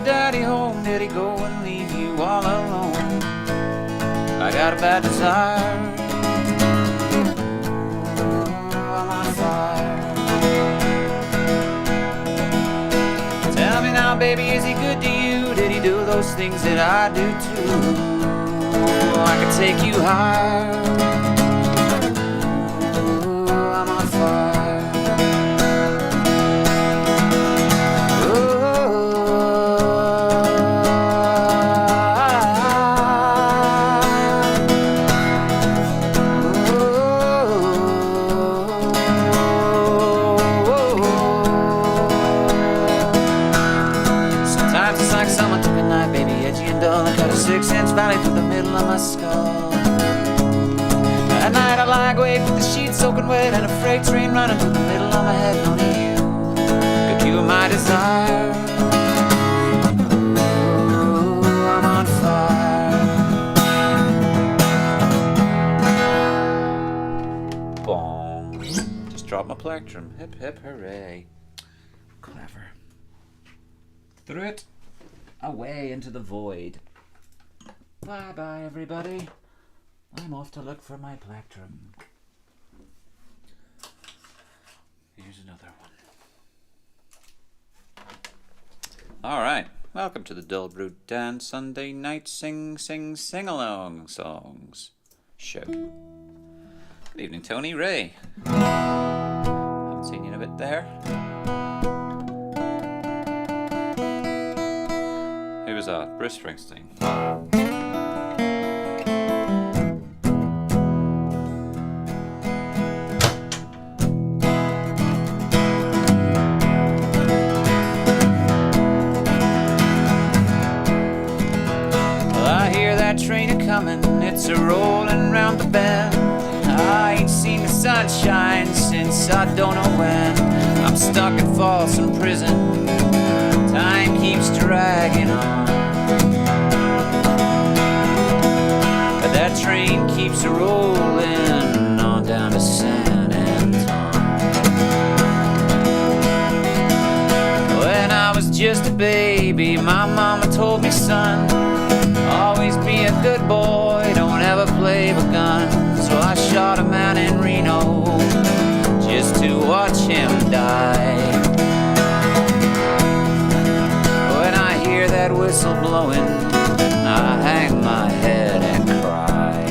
Daddy home, did he go and leave you all alone? I got a bad desire. I'm on fire. Tell me now, baby, is he good to you? Did he do those things that I do too? I could take you higher. I'm on fire. Valley through the middle of my skull. At night I lie awake with the sheets soaking wet and a freight train running through the middle of my head. Only you could cure my desire. Ooh, I'm on fire. Boom. Just dropped my plectrum. Hip hip hooray. Clever. Threw it away into the void. Bye bye everybody. I'm off to look for my plectrum. Here's another one. Alright, welcome to the Dolbro Dan Sunday night sing-along songs show. Good evening, Tony Ray. Haven't seen you in a bit there. Who was that? Bruce Springsteen. Train a-comin', it's a-rollin' round the bend. I ain't seen the sunshine since I don't know when. I'm stuck in Folsom prison, time keeps dragging on. But that train keeps a-rollin' on down to San Antonio. When I was just a baby, my mama told me, son, always be a good boy, don't ever play with guns. So I shot a man in Reno just to watch him die. When I hear that whistle blowing, I hang my head and cry.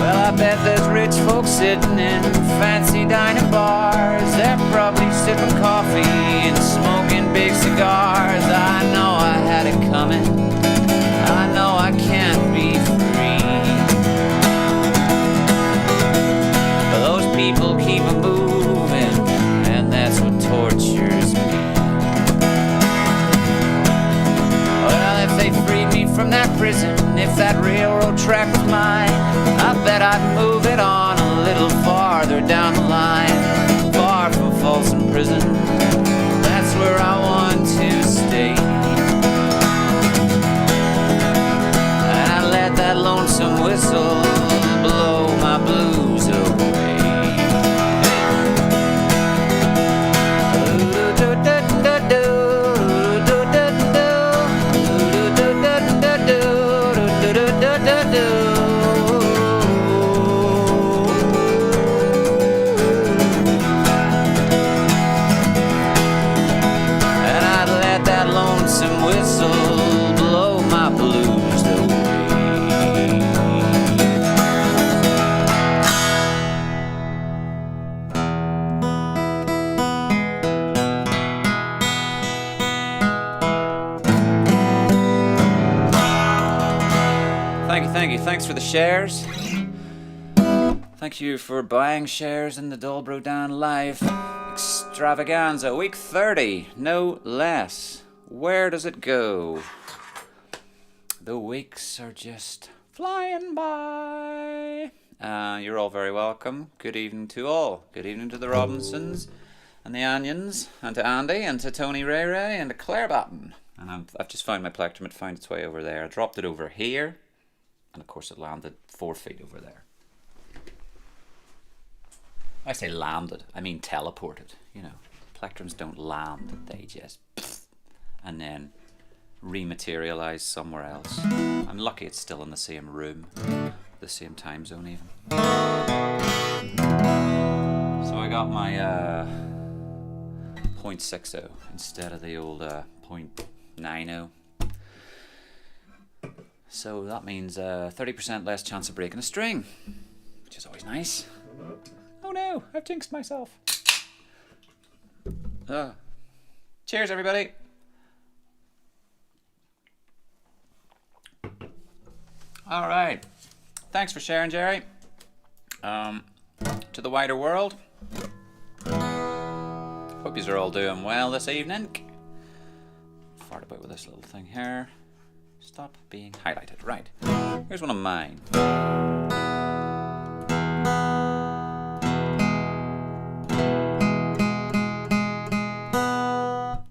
Well, I bet there's rich folks sitting in fancy dining bars. They're probably sipping coffee and smoking big cigars. I know I had it coming, I know I can't be free. But those people keep a moving, and that's what tortures me. Well, if they freed me from that prison, if that railroad track was mine, I bet I'd move it on a little farther down the line. Far from Folsom prison, that's where I want to stay. That lonesome whistle blow my blues away. And I'd let that lonesome whistle blow my blues away. Thank you. Thanks for the shares. Thank you for buying shares in the Dolbro Dan Live Extravaganza. Week 30, no less. Where does it go? The weeks are just flying by. You're all very welcome. Good evening to all. Good evening to the Robinsons and the Onions and to Andy and to Tony Ray Ray and to Claire Batten. And I've just found my plectrum. It found its way over there. I dropped it over here. And of course it landed 4 feet over there. I say landed, I mean teleported, you know, plectrums don't land, they just and then rematerialize somewhere else. I'm lucky it's still in the same room, the same time zone even. So I got my 0.60 instead of the old 0.90. So that means 30% less chance of breaking a string, which is always nice. Oh no, I've jinxed myself. Cheers, everybody. All right. Thanks for sharing, Jerry. To the wider world. Hope yous are all doing well this evening. Fart about with this little thing here. Stop being highlighted. Right. Here's one of mine.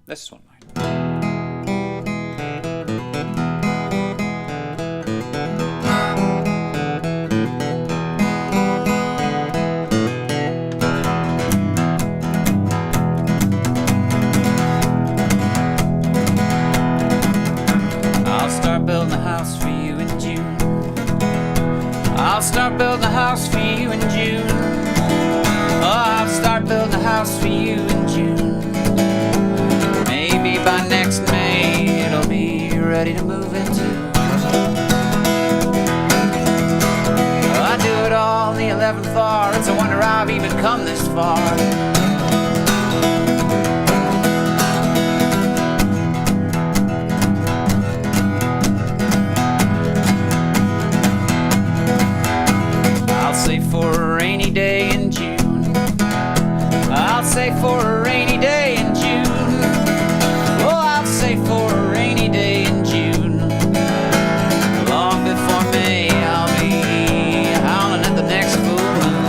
This is one of mine. I'll start building a house for you in June. I'll start building a house for you in June. Oh, I'll start building a house for you in June. Maybe by next May it'll be ready to move into. I do it all in the 11th hour. It's a wonder I've even come this far. I'll say for a rainy day in June. I'll say for a rainy day in June. Oh, I'll say for a rainy day in June. Long before May, I'll be howling at the next full moon.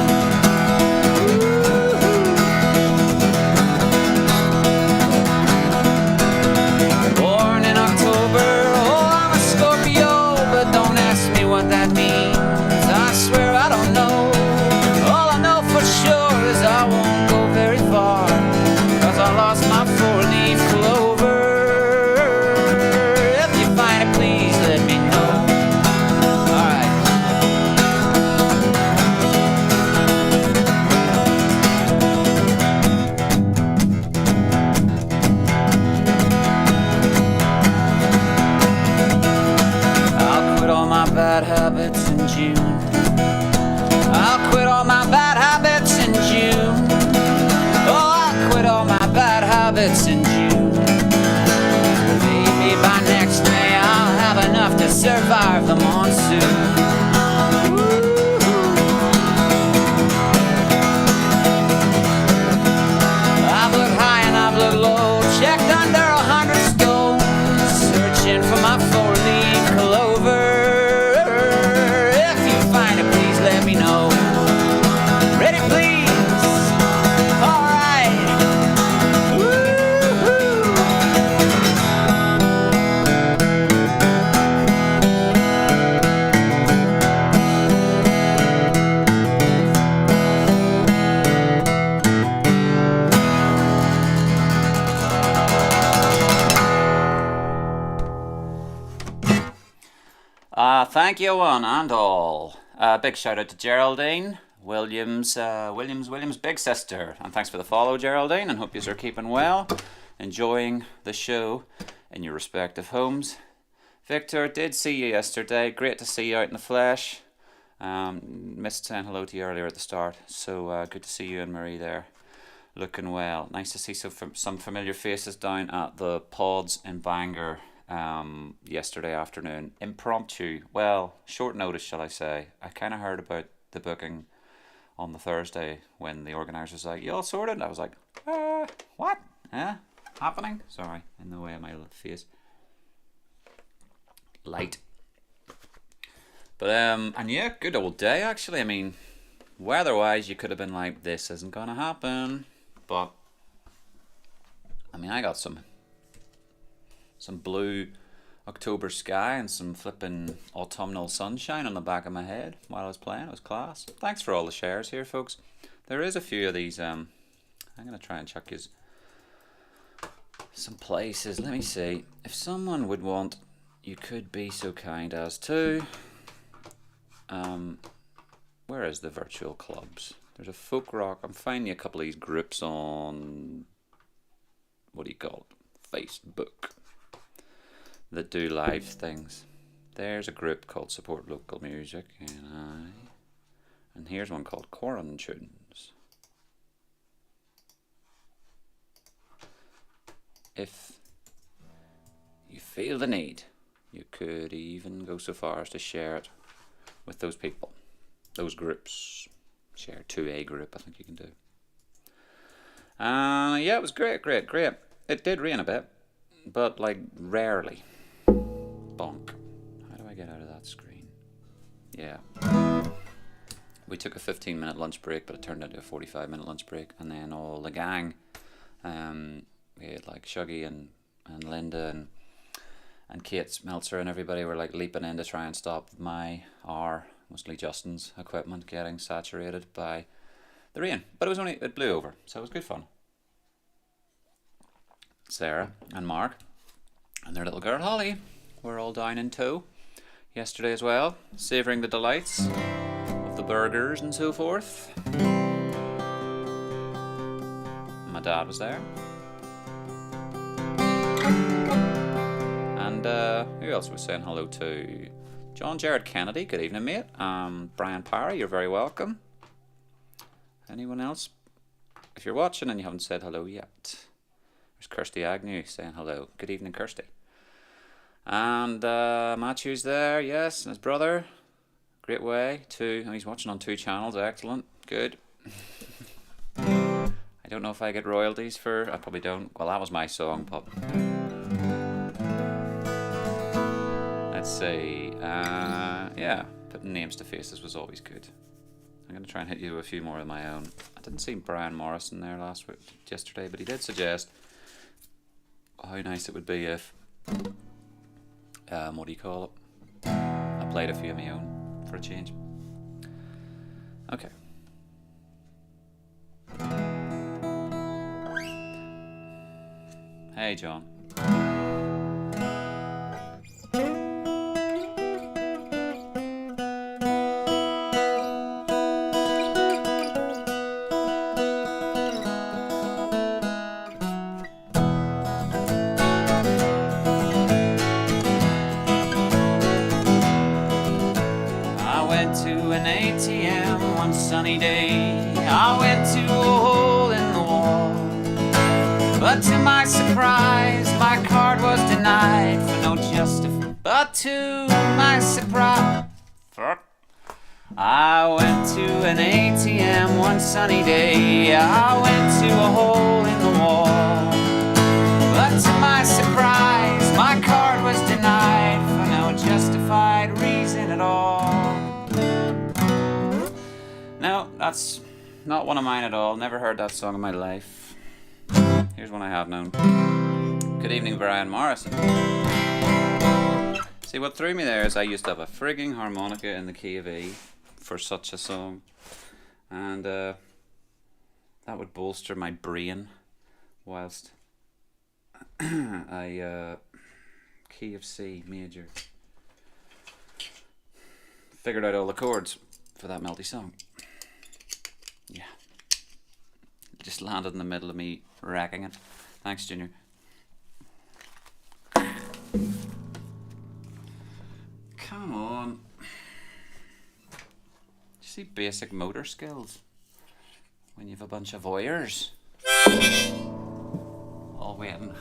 Born in October, oh, I'm a Scorpio, but don't ask me what that means. I swear I don't know. All I know for sure is I won't go very far, 'cause I lost my four-leaf clover. If you find it, please let me know. Alright. I'll quit all my bad habits in June. I'll quit all my bad habits in June. Oh, I'll quit all my bad habits in June. Maybe by next May I'll have enough to survive the monsoon. I've looked high and I've looked low, checked under 100 stones, searching for my four-leaf clover. If you find it, please let me know. Ready, please? All right. Woo-hoo. Thank you one and all. Big shout out to Geraldine, Williams, big sister. And thanks for the follow, Geraldine, and hope you are keeping well, enjoying the show in your respective homes. Victor, did see you yesterday. Great to see you out in the flesh. Missed saying hello to you earlier at the start. So good to see you and Marie there. Looking well. Nice to see some familiar faces down at the Pods in Bangor yesterday afternoon. Impromptu. Well, short notice, shall I say. I kind of heard about the booking on the Thursday when the organizer was like, "You all sorted?" I was like, what? Huh? Happening? Sorry, in the way of my little face. Light. But, and yeah, good old day, actually. I mean, weather-wise, you could have been like, this isn't going to happen. But, I mean, I got some blue October sky and some flipping autumnal sunshine on the back of my head while I was playing. It was class. Thanks for all the shares here, folks. There is a few of these. I'm going to try and chuck you some places. Let me see. If someone would want, you could be so kind as to. Where is the virtual clubs? There's a folk rock. I'm finding a couple of these groups on, what do you call it? Facebook, that do live things. There's a group called Support Local Music, and here's one called Quarantunes. If you feel the need, you could even go so far as to share it with those people, those groups. Share to a group, I think you can do. Yeah, it was great. It did rain a bit, but like rarely. Bonk. How do I get out of that screen? Yeah. We took a 15-minute lunch break, but it turned into a 45-minute lunch break, and then all the gang, we had like Shuggy and Linda and Kate Smeltzer and everybody were like leaping in to try and stop mostly Justin's equipment getting saturated by the rain. But it blew over, so it was good fun. Sarah and Mark and their little girl Holly were all down in tow yesterday as well, savouring the delights of the burgers and so forth. My dad was there. And who else was saying hello to? John Jared Kennedy, good evening, mate. Brian Parry, you're very welcome. Anyone else? If you're watching and you haven't said hello yet, there's Kirsty Agnew saying hello. Good evening, Kirsty. And Matthew's there, yes, and his brother. Great way. And he's watching on 2 channels, excellent, good. I don't know if I get royalties I probably don't. Well, that was my song, Pop. Let's see, yeah, putting names to faces was always good. I'm going to try and hit you with a few more of my own. I didn't see Brian Morrison there yesterday, but he did suggest how nice it would be if, what do you call it? I played a few of my own for a change. Okay. Hey, John. Sunny day, I went to a hole in the wall, but to my surprise, my card was denied for no justification. But to my surprise, I went to an ATM one sunny day. I went to a hole in the wall, but to my surprise, my card was denied for no justified reason at all. No, that's not one of mine at all. Never heard that song in my life. Here's one I have known. Good evening, Brian Morrison. See, what threw me there is I used to have a frigging harmonica in the key of E for such a song. And that would bolster my brain whilst I key of C major figured out all the chords for that melty song. Yeah. Just landed in the middle of me wrecking it. Thanks, Junior. Come on. You see basic motor skills when you have a bunch of voyeurs all waiting.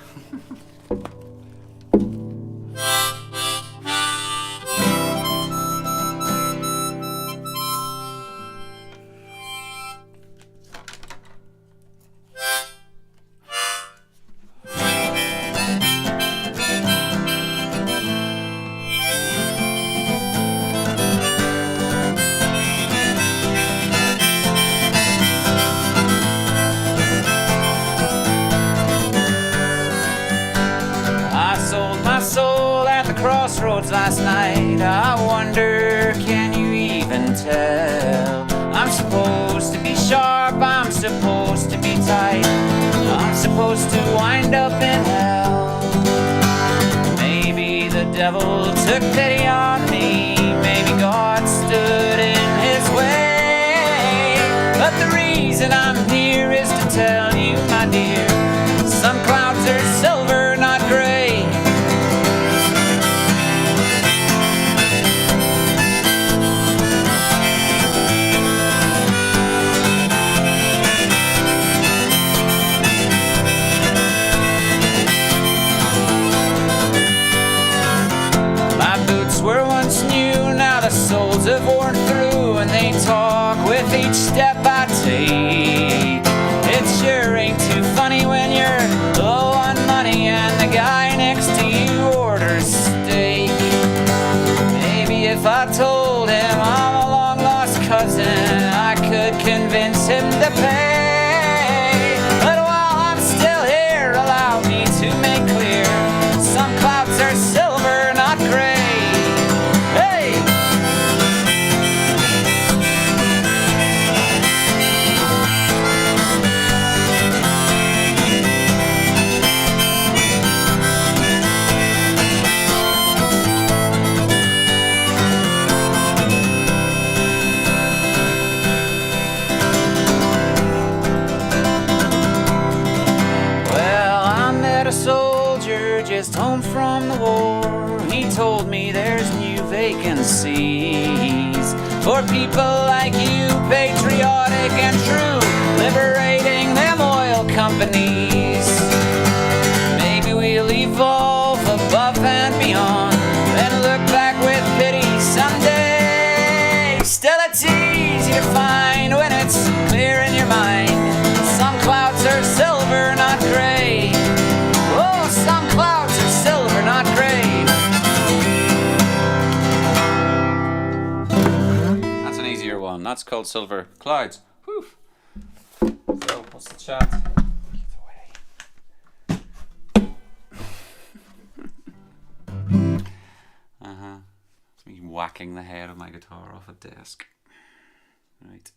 Crossroads last night. I wonder, can you even tell? I'm supposed to be sharp, I'm supposed to be tight, I'm supposed to wind up in hell. Maybe the devil took pity on me. Maybe God stood in his way. But the reason I'm here is to tell you, my dear, some clouds are silver, not gray. Were once new, now the soles have worn through, and they talk with each step I take. It sure ain't too funny when you're low on money and the guy next to you orders steak. Maybe if I told him I'm a long lost cousin, I could convince him to pay. But while I'm still here, allow me to make clear, some clouds are silver, not gray. Soldier just home from the war. He told me there's new vacancies for people like you, patriotic and true, liberating them oil companies. Maybe we'll evolve above and beyond, then look back with pity someday. Still it's easy to find when it's clear in your mind. Some clouds are silver, not gray. Oh, some clouds are silver, not gray. That's an easier one. That's called Silver Clouds. Whew. So, what's the chat? It's me whacking the head of my guitar off a desk. Right.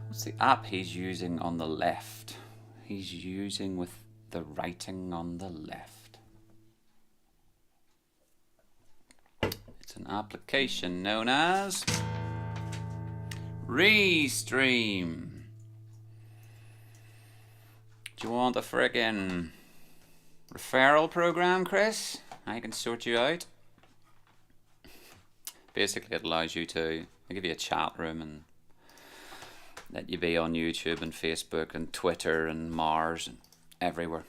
What's the app he's using on the left? He's using with the writing on the left. It's an application known as Restream. Do you want a friggin' referral program, Chris? I can sort you out. Basically, it allows you to give you a chat room and let you be on YouTube and Facebook and Twitter and Mars and everywhere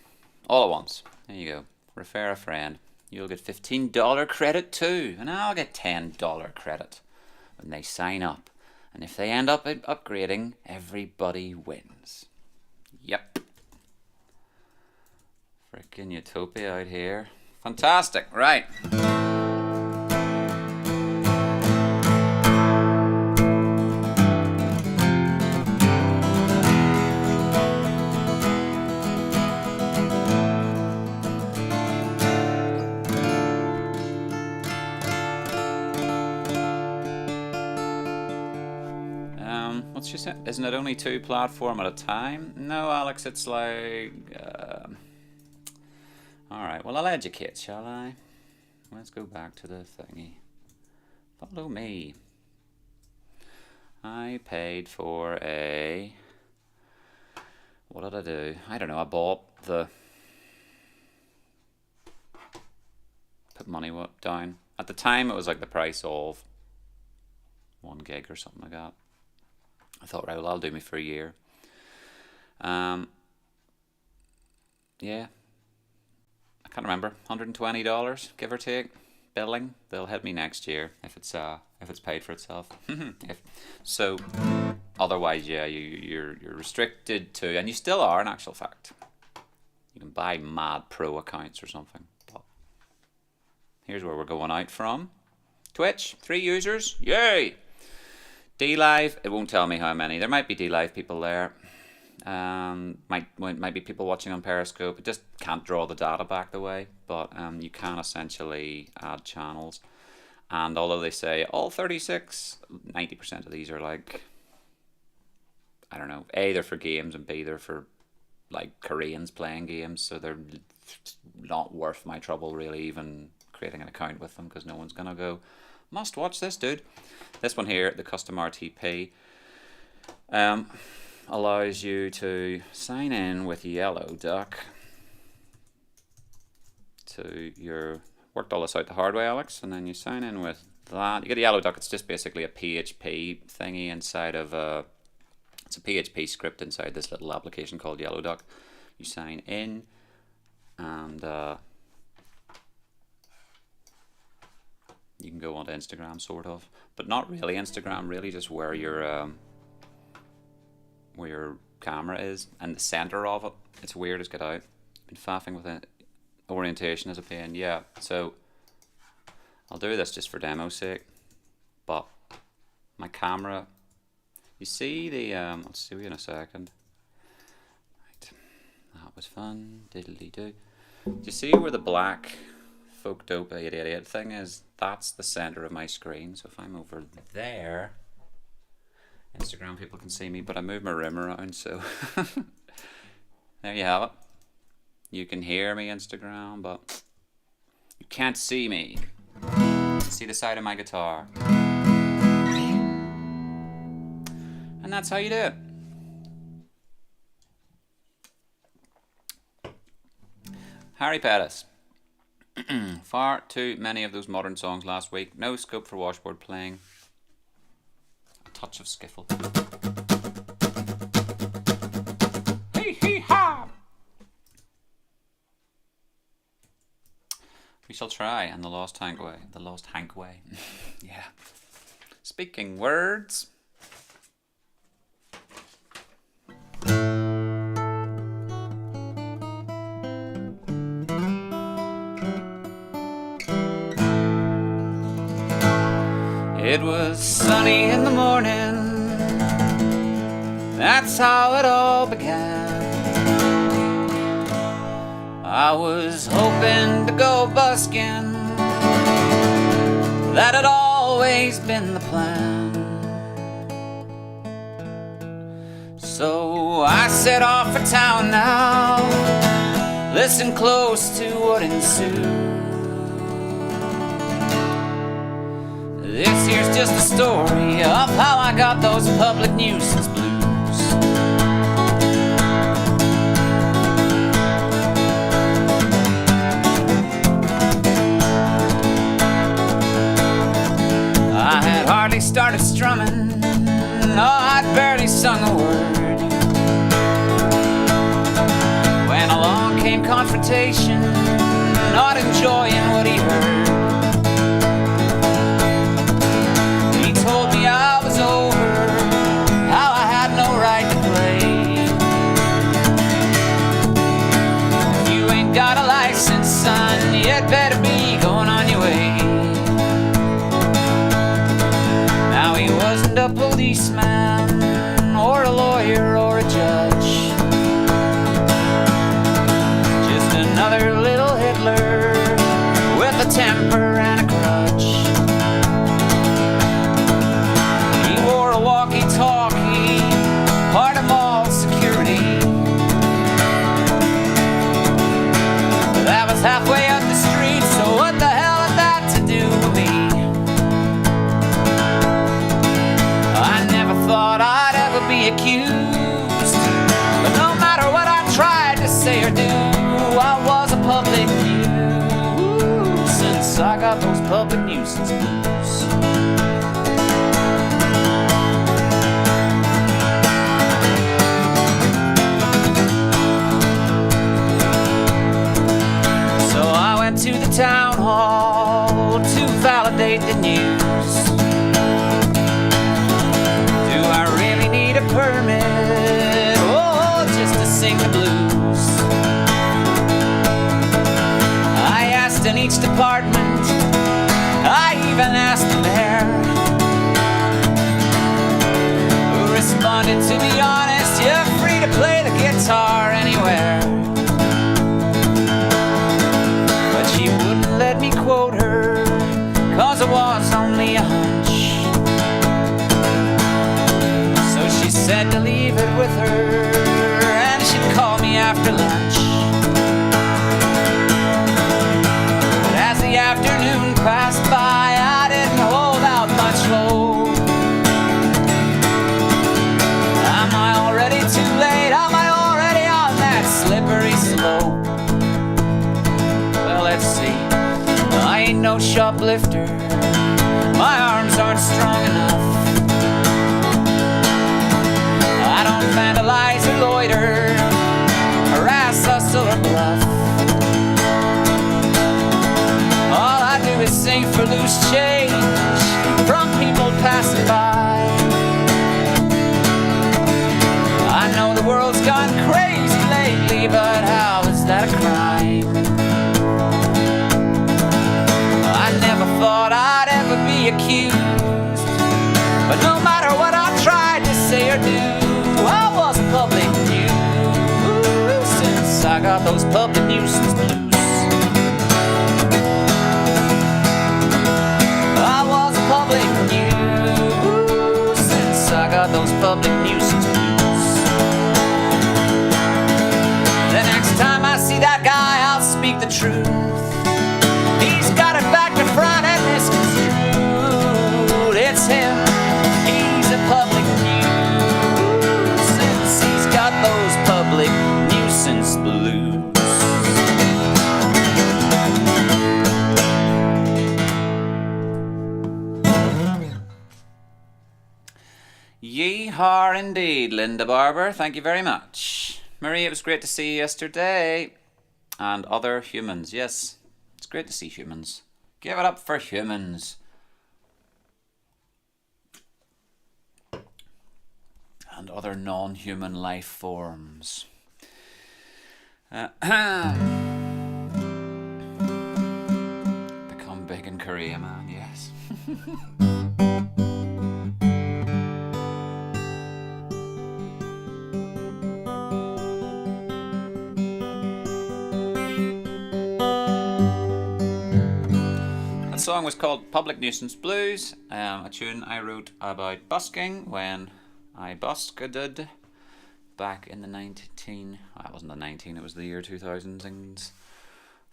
all at once. There you go. Refer a friend. You'll get $15 credit too, and I'll get $10 credit when they sign up. And if they end up upgrading, everybody wins. Yep. Frickin' utopia out here. Fantastic. Right. What's she saying? Isn't it only 2 platform at a time? No, Alex, it's like... Alright, well, I'll educate, shall I? Let's go back to the thingy. Follow me. I paid for a... What did I do? I don't know, I bought the... Put money down. At the time, it was like the price of 1 gig or something like that. I thought, right, well, that'll do me for a year. Yeah. I can't remember. $120, give or take. Billing. They'll hit me next year if it's paid for itself. So, otherwise, yeah, you're restricted to, and you still are in actual fact. You can buy mad pro accounts or something. But here's where we're going out from. Twitch, 3 users. Yay! D-Live, it won't tell me how many. There might be D-Live people there. Might be people watching on Periscope. It just can't draw the data back the way. But you can essentially add channels. And although they say all 36, 90% of these are like I don't know, A, they're for games, and B, they're for like Koreans playing games, so they're not worth my trouble really even creating an account with them, because no one's gonna go, must watch this dude. This one here, the custom RTP, allows you to sign in with Yellow Duck to your, worked all this out the hard way, Alex, and then you sign in with that. You get a Yellow Duck. It's just basically a PHP thingy inside of a, it's a PHP script inside this little application called Yellow Duck. You sign in, and you can go onto Instagram, sort of, but not really Instagram, really just where your camera is and the center of it. It's weird as get out. Been faffing with it. Orientation is a pain, yeah. So I'll do this just for demo's sake, but my camera, you see the I'll see you in a second. Right, that was fun. Diddly do. Do you see where the black Folk Dope 888 thing is? That's the center of my screen. So if I'm over there, Instagram people can see me, but I move my room around, so there you have it. You can hear me, Instagram, but you can't see me. See the side of my guitar. And that's how you do it. Harry Pettis. Far too many of those modern songs last week. No scope for washboard playing. A touch of skiffle. Hee hee ha! We shall try, and the Lost Hank Way. The Lost Hank Way. Yeah. Speaking words. It was sunny in the morning. That's how it all began. I was hoping to go busking. That had always been the plan. So I set off for town now. Listen close to what ensued. This here's just a story of how I got those public nuisance blues. I had hardly started strumming, no, I'd barely sung a word, when along came confrontation, not enjoying what he heard. He told me I was over, how I had no right to play. If you ain't got a license, son, you'd better be going on your way. He wasn't a policeman, or a lawyer, or a judge. Just another little Hitler with a temper and a grudge. He wore a walkie-talkie, part of mall security. That was halfway up the street, so what the hell had that to do with me? Thought I'd ever be accused, but no matter what I tried to say or do, I was a public nuisance. I got those public nuisance blues. So I went to the town hall to validate the news. A permit, oh, just to sing the blues. I asked in each department, I even asked the mayor, who responded, to be honest, you're free to play the guitar anywhere. But she wouldn't let me quote her, 'cause it was only a hunch. Said to leave it with her, and she'd call me after lunch. But as the afternoon passed by, I didn't hold out much hope. Am I already too late? Am I already on that slippery slope? Well, let's see. I ain't no shoplifter. My arms aren't strong enough. I don't vandalize or loiter, harass, hustle, or bluff. All I do is sing for loose change from people passing by. I know the world's gone crazy lately, but how is that a crime? I never thought I'd ever be accused, but no matter what I tried to say or do, I was public nuisance. I got those public nuisance blues. I was public nuisance. I got those public nuisance blues. The next time I see that guy, I'll speak the truth. He's got it back to front and misconstrued. It's him. He's a public nuisance. He's got those public nuisance blues. Yeehaw indeed, Linda Barber. Thank you very much. Marie, it was great to see you yesterday. And other humans. Yes, it's great to see humans. Give it up for humans. And other non-human life forms. Become big in Korea, man, yes. That song was called Public Nuisance Blues, a tune I wrote about busking when I busked back in the well, it wasn't the 19, it was the year 2000 things,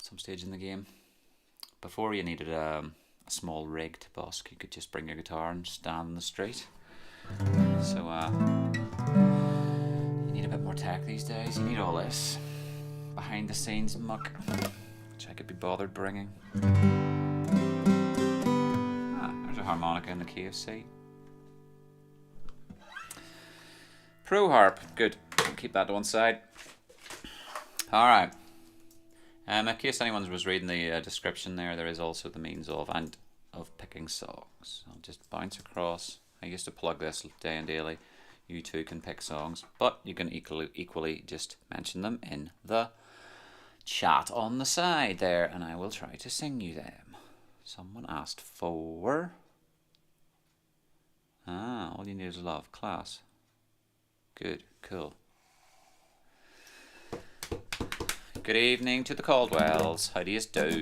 some stage in the game. Before you needed a small rig to busk, you could just bring your guitar and stand in the street. So you need a bit more tech these days. You need all this behind the scenes muck, which I could be bothered bringing. There's a harmonica in the key of C. Pro harp, good. I'll keep that to one side. Alright. In case anyone was reading the description there is also the means of picking songs. I'll just bounce across. I used to plug this day and daily. You too can pick songs, but you can equally just mention them in the chat on the side there, and I will try to sing you them. Someone asked for... all you need is love. Class. Good, cool. Good evening to the Caldwells. How do you do?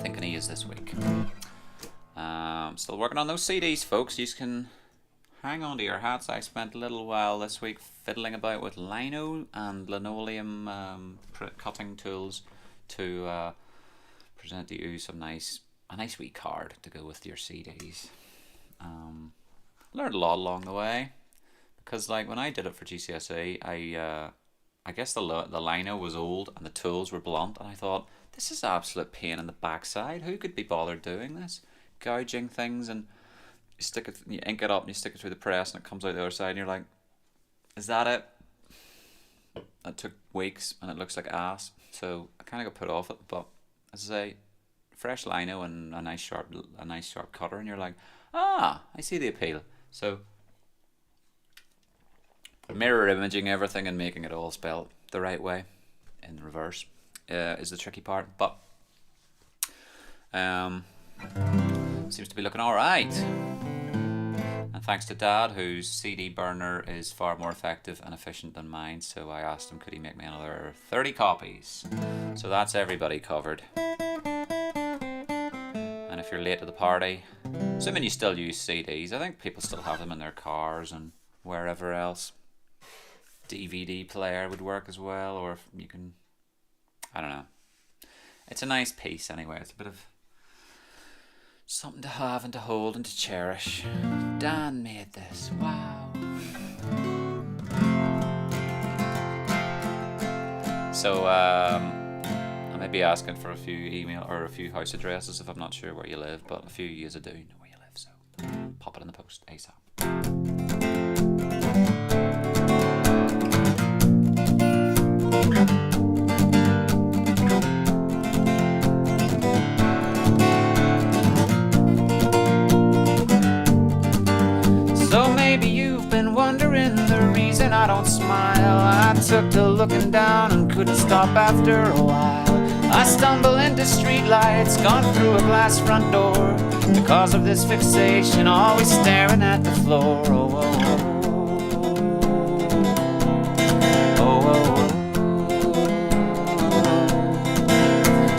Thinking he is this week. Still working on those CDs, folks. You can hang on to your hats. I spent a little while this week fiddling about with lino and linoleum cutting tools to present to you a nice wee card to go with your CDs. Learned a lot along the way, because like when I did it for GCSE, I guess the lino was old and the tools were blunt, and I thought, this is an absolute pain in the backside. Who could be bothered doing this? Gouging things, and you ink it up and you stick it through the press and it comes out the other side and you're like, is that it? That took weeks and it looks like ass, so I kind of got put off it. But as I say, fresh lino and a nice sharp cutter, and you're like, I see the appeal. So mirror imaging everything and making it all spelled the right way in reverse is the tricky part, but seems to be looking alright. And thanks to Dad, whose CD burner is far more effective and efficient than mine, so I asked him could he make me another 30 copies. So that's everybody covered. And if you're late to the party, assuming you still use CDs, I think people still have them in their cars and wherever else. DVD player would work as well, or if you can, I don't know. It's a nice piece anyway. It's a bit of something to have and to hold and to cherish. Dan made this. Wow. So I may be asking for a few email or a few house addresses if I'm not sure where you live, but a few of you do know where you live, so pop it in the post ASAP. So maybe you've been wondering the reason I don't smile. I took to looking down and couldn't stop after a while. I stumble into streetlights, gone through a glass front door, because of this fixation, always staring at the floor. Oh, oh, oh. Oh, oh.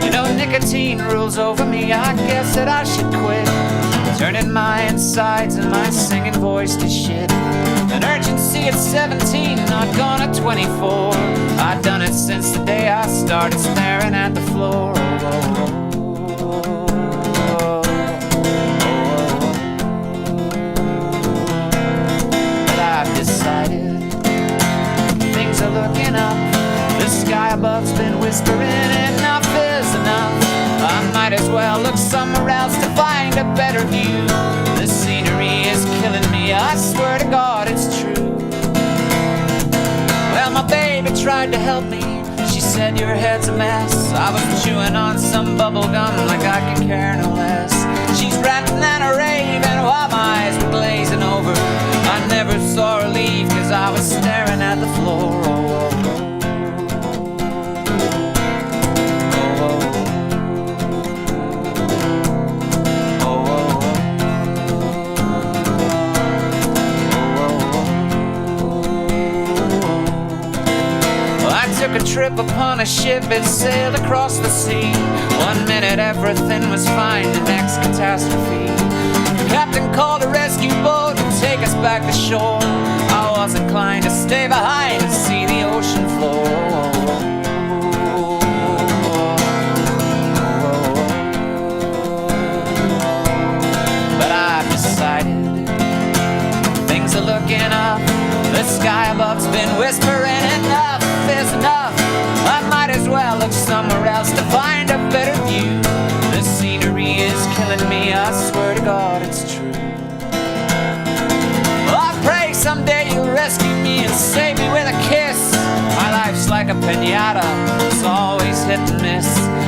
You know, nicotine rules over me, I guess that I should quit, turning my insides and my singing voice to shit. An urgency at 17, not gone at 24. I've done it since the day I started staring at the floor. Oh, oh, oh, oh, but I've decided things are looking up. The sky above's been whispering enough is enough. I might as well look somewhere else to find a better view. The scenery is killing me, I swear to God it's true. Well, my baby tried to help me. She said your head's a mess. I was chewing on some bubble gum like I could care no less. She's ranting and a raving while my eyes were glazing over. I never saw her leave cause I was staring at the floor. Oh, oh, oh. Took a trip upon a ship, it sailed across the sea. 1 minute everything was fine, the next catastrophe. The captain called a rescue boat to take us back to shore. I was inclined to stay behind and see the ocean floor. But I've decided things are looking up. The sky above's been whispering enough is enough. I might as well look somewhere else to find a better view. The scenery is killing me, I swear to God it's true. Well, I pray someday you'll rescue me and save me with a kiss. My life's like a pinata, it's always hit and miss.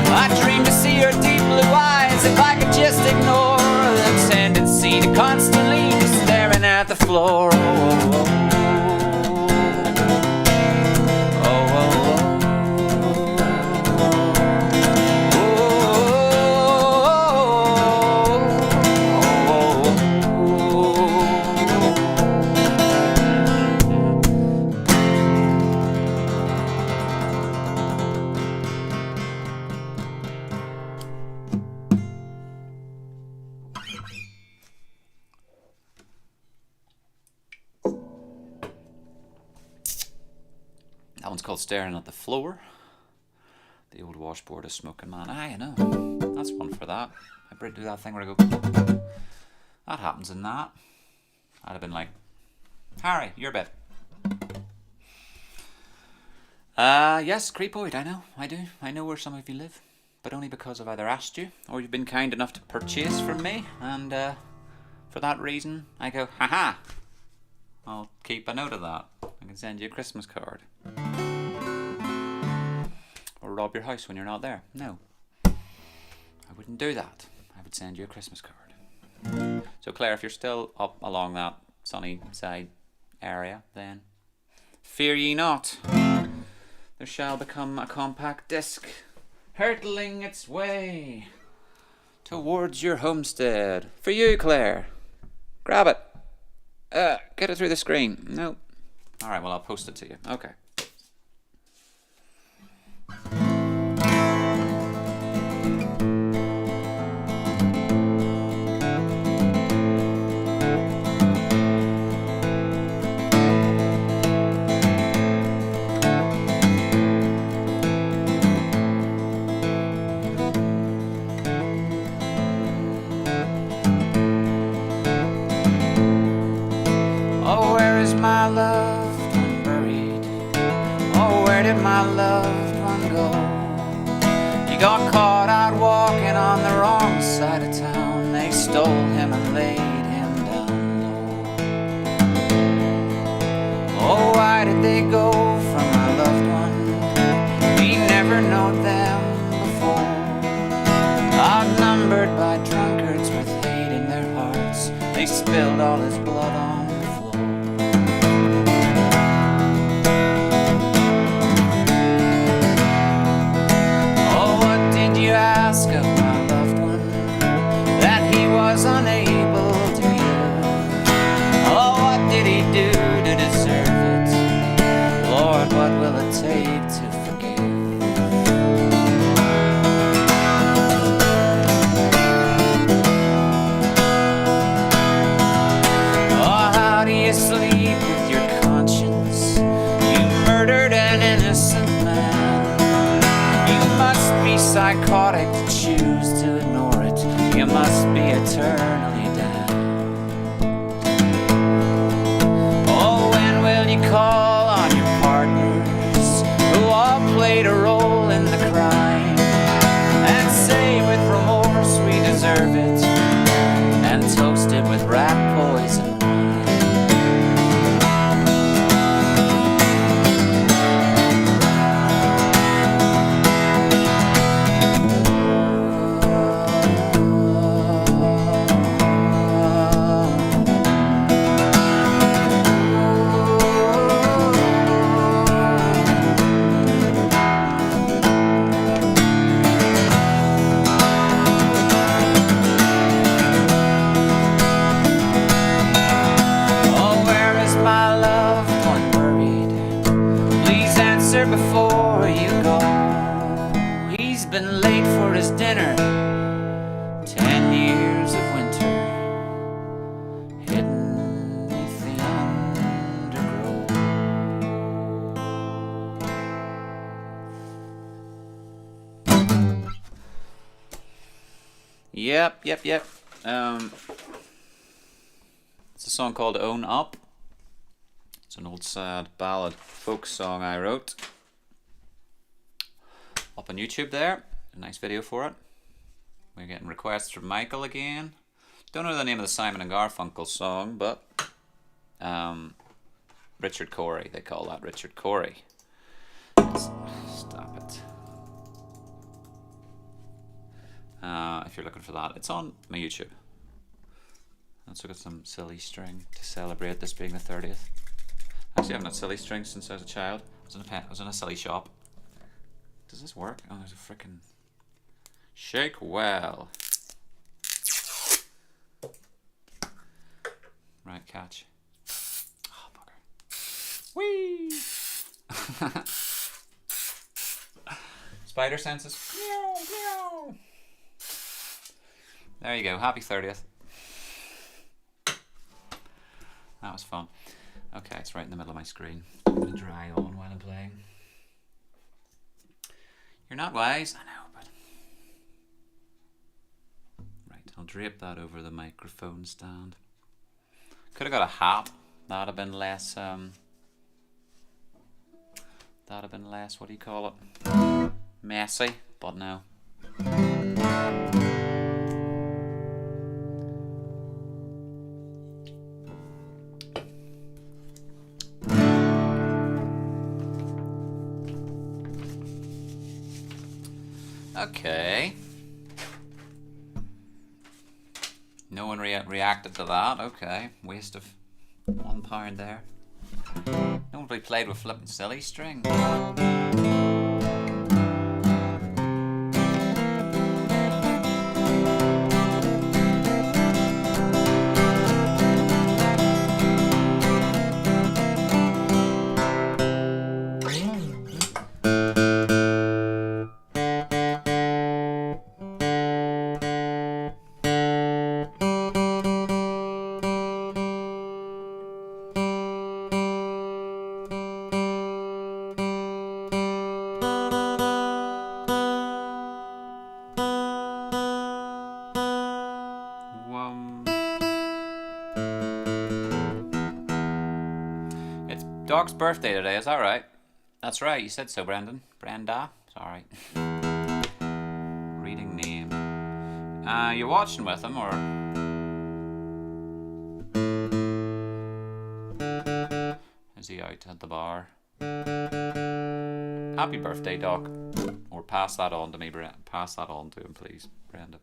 I dream to see your deep blue eyes if I could just ignore the tendency to constantly be staring at the floor. Oh, oh, oh. That one's called Staring at the Floor. The old washboard is smoking man. Ah, you know. That's one for that. I better do that thing where I go, that happens in that. I'd have been like, Harry, your bed. Yes, Creepoid, I know, I do. I know where some of you live. But only because I've either asked you, or you've been kind enough to purchase from me. And for that reason, I go, haha. I'll keep a note of that. I can send you a Christmas card. Or rob your house when you're not there. No. I wouldn't do that. I would send you a Christmas card. So Claire, if you're still up along that sunny side area, then fear ye not. There shall become a compact disc hurtling its way towards your homestead. For you, Claire. Grab it. Get it through the screen. No. Alright, well, I'll post it to you. Okay. did my loved one go? He got caught out walking on the wrong side of town. They stole him and laid him down low. Oh, why did they go from my loved one? We never knowed them before. Outnumbered by drunkards with hate in their hearts, they spilled all his blood on the floor. Oh, what did you ask of my loved one that he was unable to give? Oh, what did he do to deserve it? Lord, what will it take to forgive? Sleep with your conscience. You murdered an innocent man. You must be psychotic to choose to ignore it. You must be eternally damned. Oh, when will you call on your partners who all played a role in the crime and say with remorse we deserve it and toast it with rat poison? Before you go, he's been late for his dinner. 10 years of winter hidden beneath the undergrowth. Yep. It's a song called Own Up. It's an old sad ballad folk song I wrote. Up on YouTube there. A nice video for it. We're getting requests from Michael again. Don't know the name of the Simon and Garfunkel song, but Richard Corey, they call that Richard Corey. Stop it. If you're looking for that, it's on my YouTube. Let's look at some silly string to celebrate this being the 30th. Actually, I haven't had silly strings since I was a child. I was in a silly shop. Does this work? Oh, there's a frickin' shake well. Right, catch. Oh, bugger. Whee! Spider senses. Meow, meow. There you go. Happy 30th. That was fun. Okay, it's right in the middle of my screen. I'm going to dry on while I'm playing. You're not wise, I know, but... Right, I'll drape that over the microphone stand. Could have got a hat. That'd have been less, what do you call it? Messy, but no. Okay. No one reacted to that. Okay. Waste of £1 there. No one really played with flipping silly string. Doc's birthday today, is that right? That's right, you said so, Brendan. Brenda. Sorry. Reading name. You watching with him, or? Is he out at the bar? Happy birthday, Doc. Or pass that on to me, pass that on to him, please, Brenda.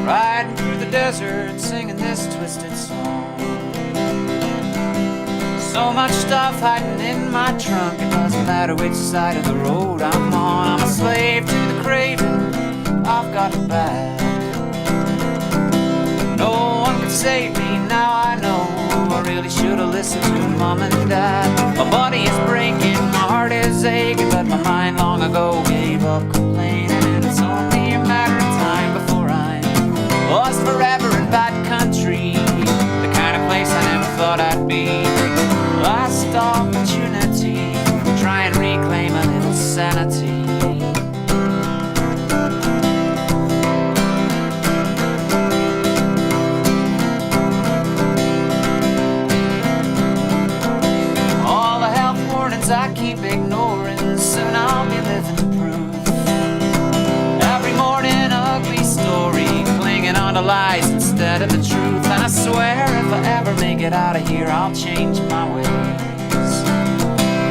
Riding through the desert, singing this twisted song. So much stuff hiding in my trunk, it doesn't matter which side of the road I'm on. I'm a slave to the craving, I've got it bad. No one can save me, now I know. I really should have listened to Mom and Dad. My body is breaking, my heart is aching, but my mind long ago gave up complaining. And it's only a matter of time before I'm lost forever in bad country, the kind of place I never thought I'd be. Last opportunity, try and reclaim a little sanity. All the health warnings I keep ignoring, soon I'll be living the proof. Every morning ugly story, clinging on to lies instead of the truth. And I swear if I ever make it out of here, I'll change my ways.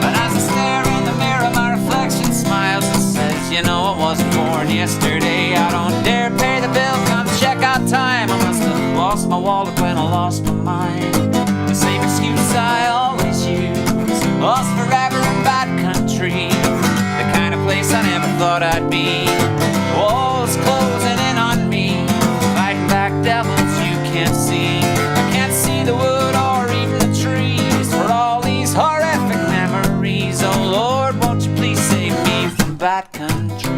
But as I stare in the mirror, my reflection smiles and says, you know, I wasn't born yesterday. I don't dare pay the bill, come check out time. I must have lost my wallet when I lost my mind. The same excuse I always use, lost forever in bad country, the kind of place I never thought I'd be. Walls closing in on me, fighting back devils you can't see. I can't see the wood or even the trees for all these horrific memories. Oh Lord, won't you please save me from bad country.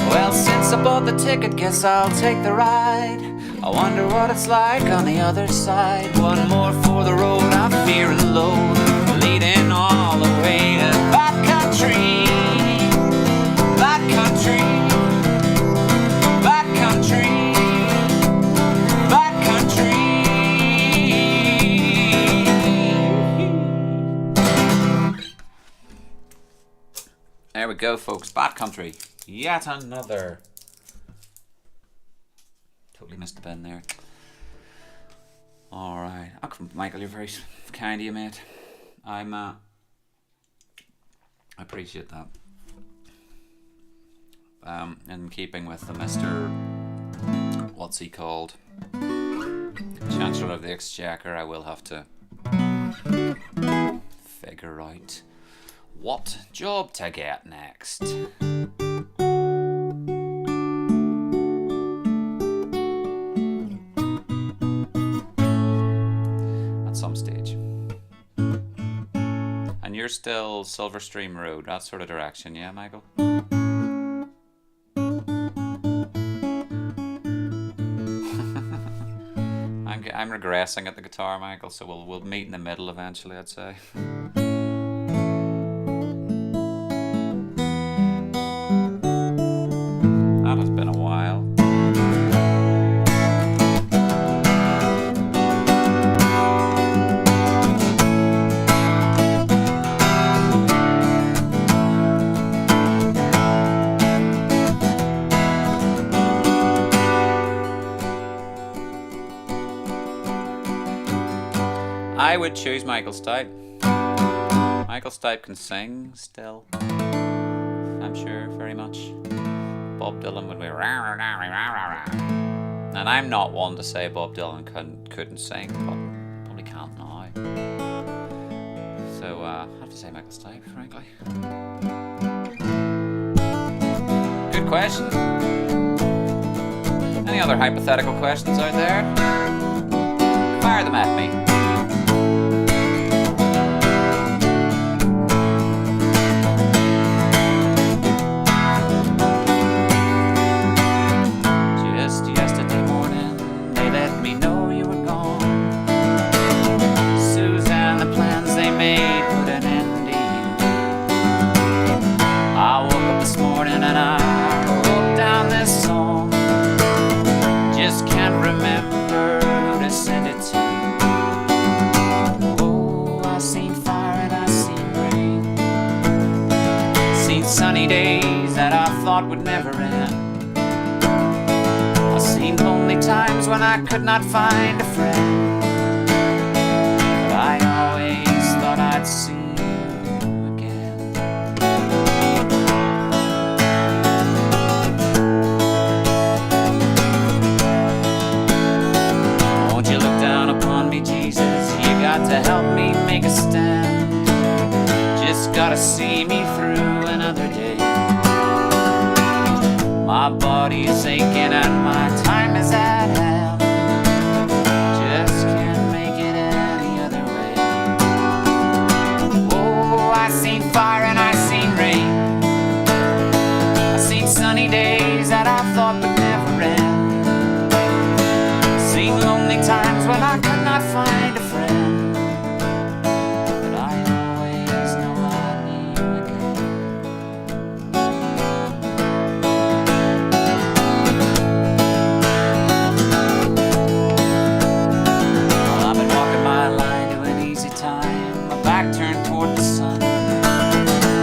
Well, since I bought the ticket, guess I'll take the ride. I wonder what it's like on the other side. One more for the road, I fear and loathe, leading all the way to bad country. Bad country. Bad country. Bad country. There we go, folks. Bad country. Yet another. Totally missed the pen there. Alright. Michael, you're very kind of you, mate. I appreciate that. In keeping with the Mr. What's he called? Chancellor of the Exchequer, I will have to figure out what job to get next. Some stage. And you're still Silverstream Road, that sort of direction, yeah, Michael? I'm regressing at the guitar, Michael, so we'll meet in the middle eventually, I'd say. That has been a while. I would choose Michael Stipe. Michael Stipe can sing still, I'm sure, very much. Bob Dylan would be rah, rah, rah, rah, rah, rah. And I'm not one to say Bob Dylan couldn't sing, but probably can't now. So I have to say Michael Stipe, frankly. Good question. Any other hypothetical questions out there? Fire them at me. thought would never end. I've seen lonely times when I could not find a friend, but I always thought I'd see you again. Won't you look down upon me, Jesus? You got to help me make a stand. Just gotta see me through another day. My body is aching and my time is at hand. Just can't make it any other way. Oh, I seen fire and I seen rain. I seen sunny days that I thought would never end. I seen lonely times when I could not find a friend, but I always know I need you again. Well, I've been walking my line to an easy time, my back turned toward the sun.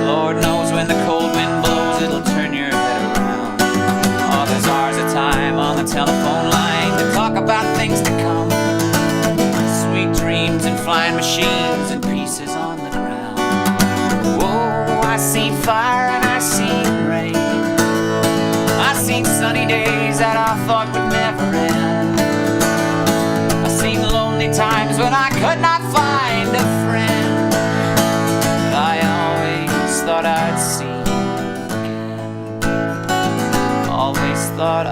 Lord knows when the cold wind blows, it'll turn your head around. Oh, there's hours of time on the telephone line to talk about things to come. Sweet dreams and flying machines and pieces on the ground. Whoa, I seen fire and I seen rain. I seen sunny days that I thought would never end. I seen lonely times when I could not find a friend, but I always thought I'd see you again. Always thought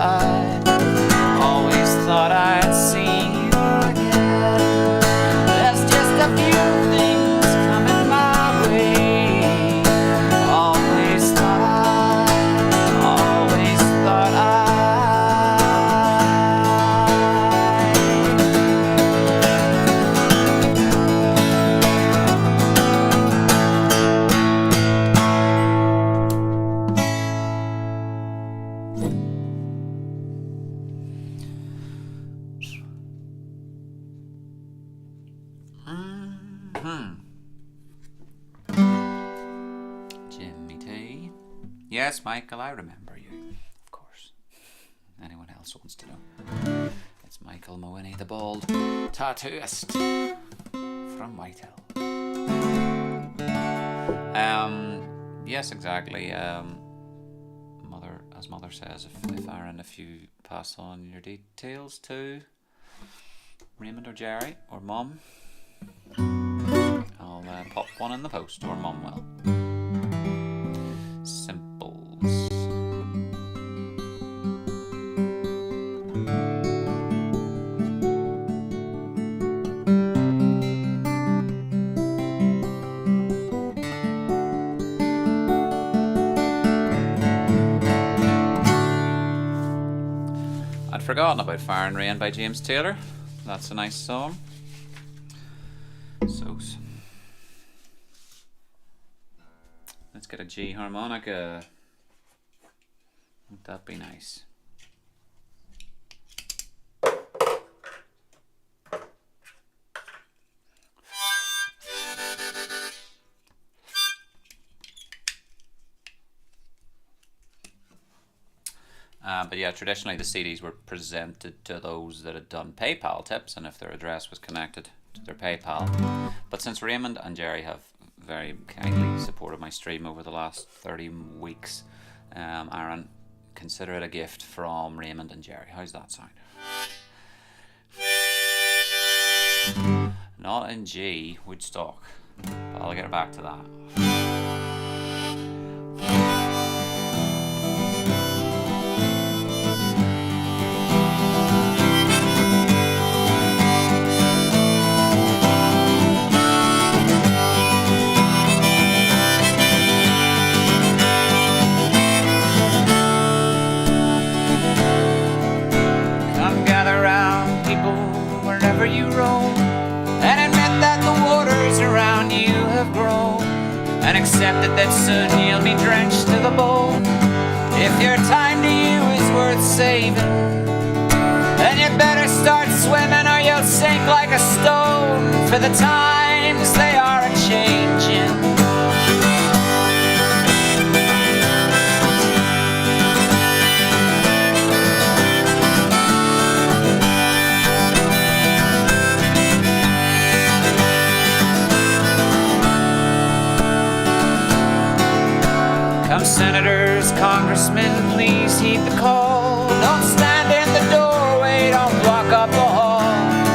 I'd see you again. There's just a few things coming my way. Always thought Jimmy T. Yes, Michael, I remember you, of course. Anyone else wants to know? It's Michael Mowini, the bald tattooist from Whitehall. Yes, exactly. Mother says, if Aaron, if you pass on your details to Raymond or Jerry or Mum, I'll pop one in the post, or Mum will. Simples. I'd forgotten about Fire and Rain by James Taylor. That's a nice song. So let's get a G harmonica. Wouldn't that be nice? But yeah, traditionally the CDs were presented to those that had done PayPal tips, and if their address was connected to their PayPal. But since Raymond and Jerry have very kindly supported my stream over the last 30 weeks, Aaron, consider it a gift from Raymond and Jerry. How's that sound? Not in G, Woodstock, but I'll get back to that. You roam, and admit that the waters around you have grown, and accept that soon you'll be drenched to the bone. If your time to you is worth saving, then you better start swimming or you'll sink like a stone, for the times they are a-changin'. senators, congressmen, please heed the call. Don't stand in the doorway, don't block up the hall.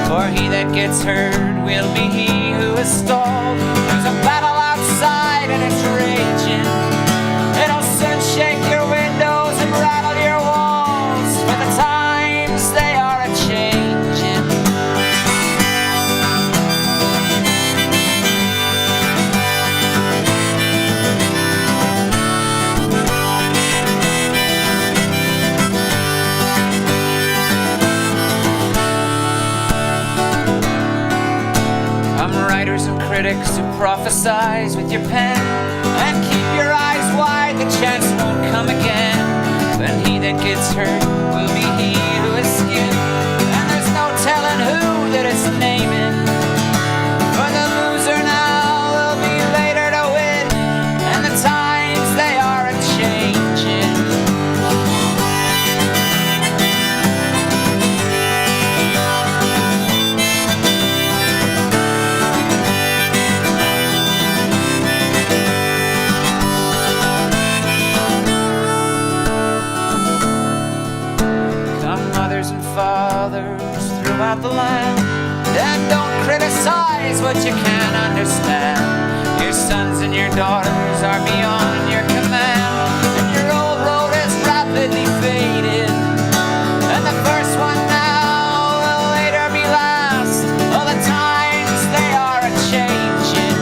For he that gets hurt will be he who is stalled. There's a battle outside and it's raging. It'll soon shake your windows and rattle your walls. For the times they are a-changin'. Writers and critics who prophesize with your pen, and keep your eyes wide, the chance won't come again. But he that gets hurt will be he who is skinned, and there's no telling who that it's naming. For the loser now will be later to win, and the times they are a-changin'. Fathers throughout the land, and don't criticize what you can't understand. Your sons and your daughters are beyond your command, and your old road is rapidly fading, and the first one now will later be last. All the times they are a-changin'.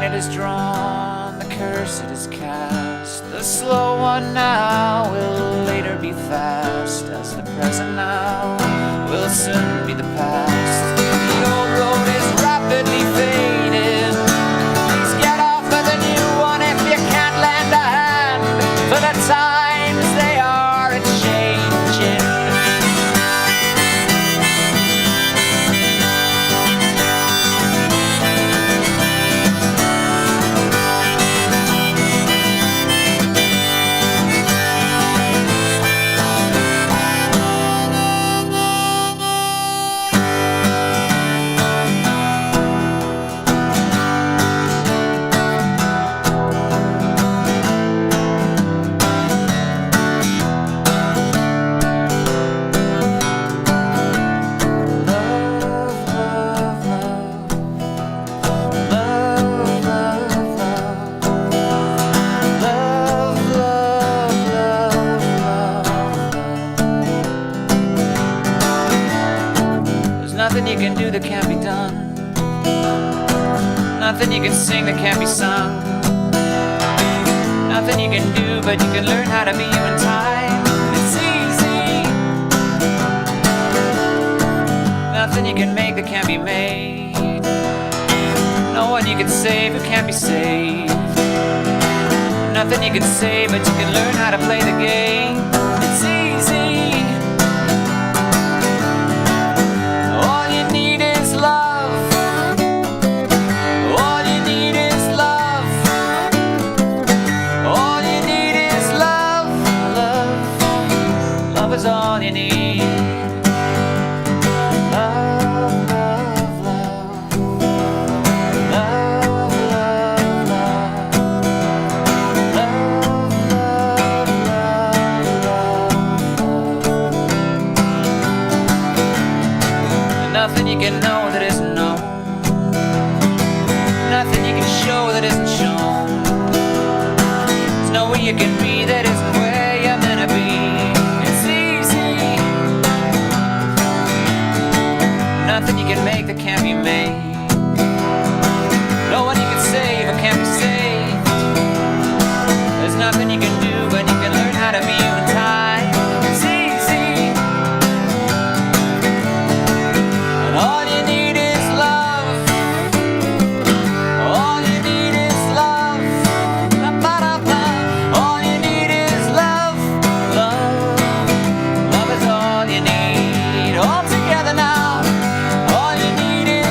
Is drawn, the curse it is cast. The slow one now will later be fast, as the present now will soon be the past. The old road is rapidly fading. Please get off of the new one if you can't lend a hand, for the times they are a-changin'. Nothing you can do that can't be done. Nothing you can sing that can't be sung. Nothing you can do, but you can learn how to be you in time. It's easy. Nothing you can make that can't be made. No one you can save who can't be saved. Nothing you can say, but you can learn how to play the game. It's easy. All you need is love. All you need is love. All you need is love. Love. Love is all you need. Love, love, love. Love, love, love. Nothing you can know that isn't known. Nothing you can show that isn't shown. There's no way you can be that isn't where you're meant to be. It's easy. Nothing you can make that can't be made. No one you can save or can't be saved. There's nothing you can do, but you can learn how to be you in time. It's easy. All you need is love. All you need is love. All you need is love. Love. Love is all you need. All together now. All you need is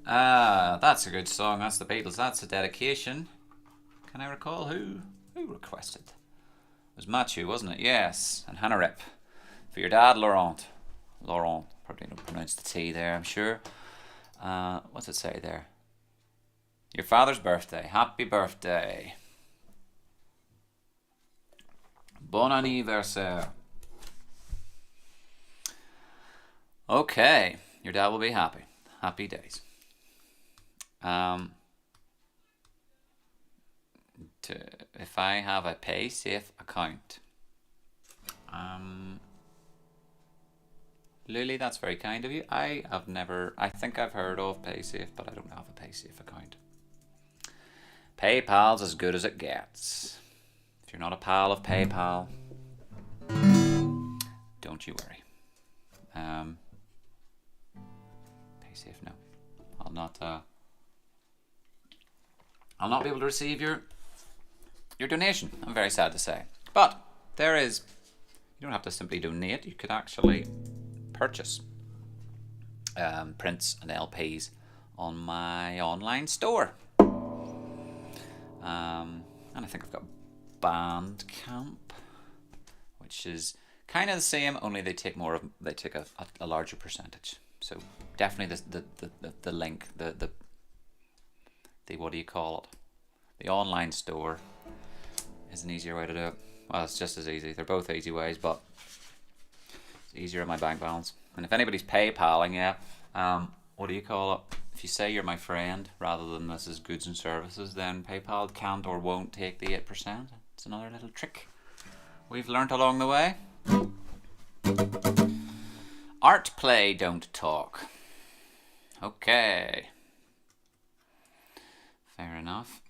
That's a good song. That's the Beatles. That's a dedication. Can I recall who requested? It was Matthew, wasn't it? Yes. And Hannah Rip. For your dad, Laurent. Laurent. Probably don't pronounce the T there, I'm sure. What's it say there? Your father's birthday. Happy birthday. Bon anniversaire. Okay. Your dad will be happy. Happy days. If I have a pay safe account. Lily, that's very kind of you. I think I've heard of PaySafe, but I don't have a PaySafe account. PayPal's as good as it gets. If you're not a pal of PayPal, don't you worry. PaySafe, no. I'll not be able to receive your donation. I'm very sad to say. But there is, you don't have to simply donate. You could actually purchase prints and LPs on my online store. And I think I've got Bandcamp, which is kind of the same, only they take a larger percentage. So definitely the link, the what do you call it? The online store is an easier way to do it. Well, it's just as easy. They're both easy ways, but it's easier on my bank balance. And if anybody's PayPaling you, what do you call it? If you say you're my friend rather than this is goods and services, then PayPal can't or won't take the 8%. It's another little trick we've learnt along the way. Art play, don't talk. Okay. Fair enough.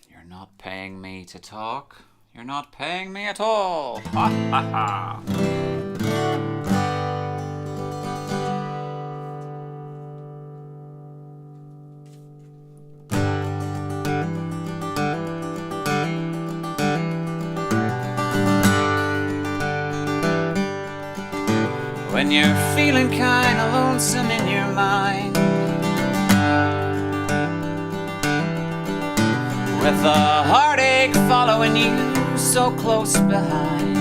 You're not paying me to talk. You're not paying me at all. Ha ha ha. When you're feeling kinda lonesome in your mind, with a heartache following you so close behind,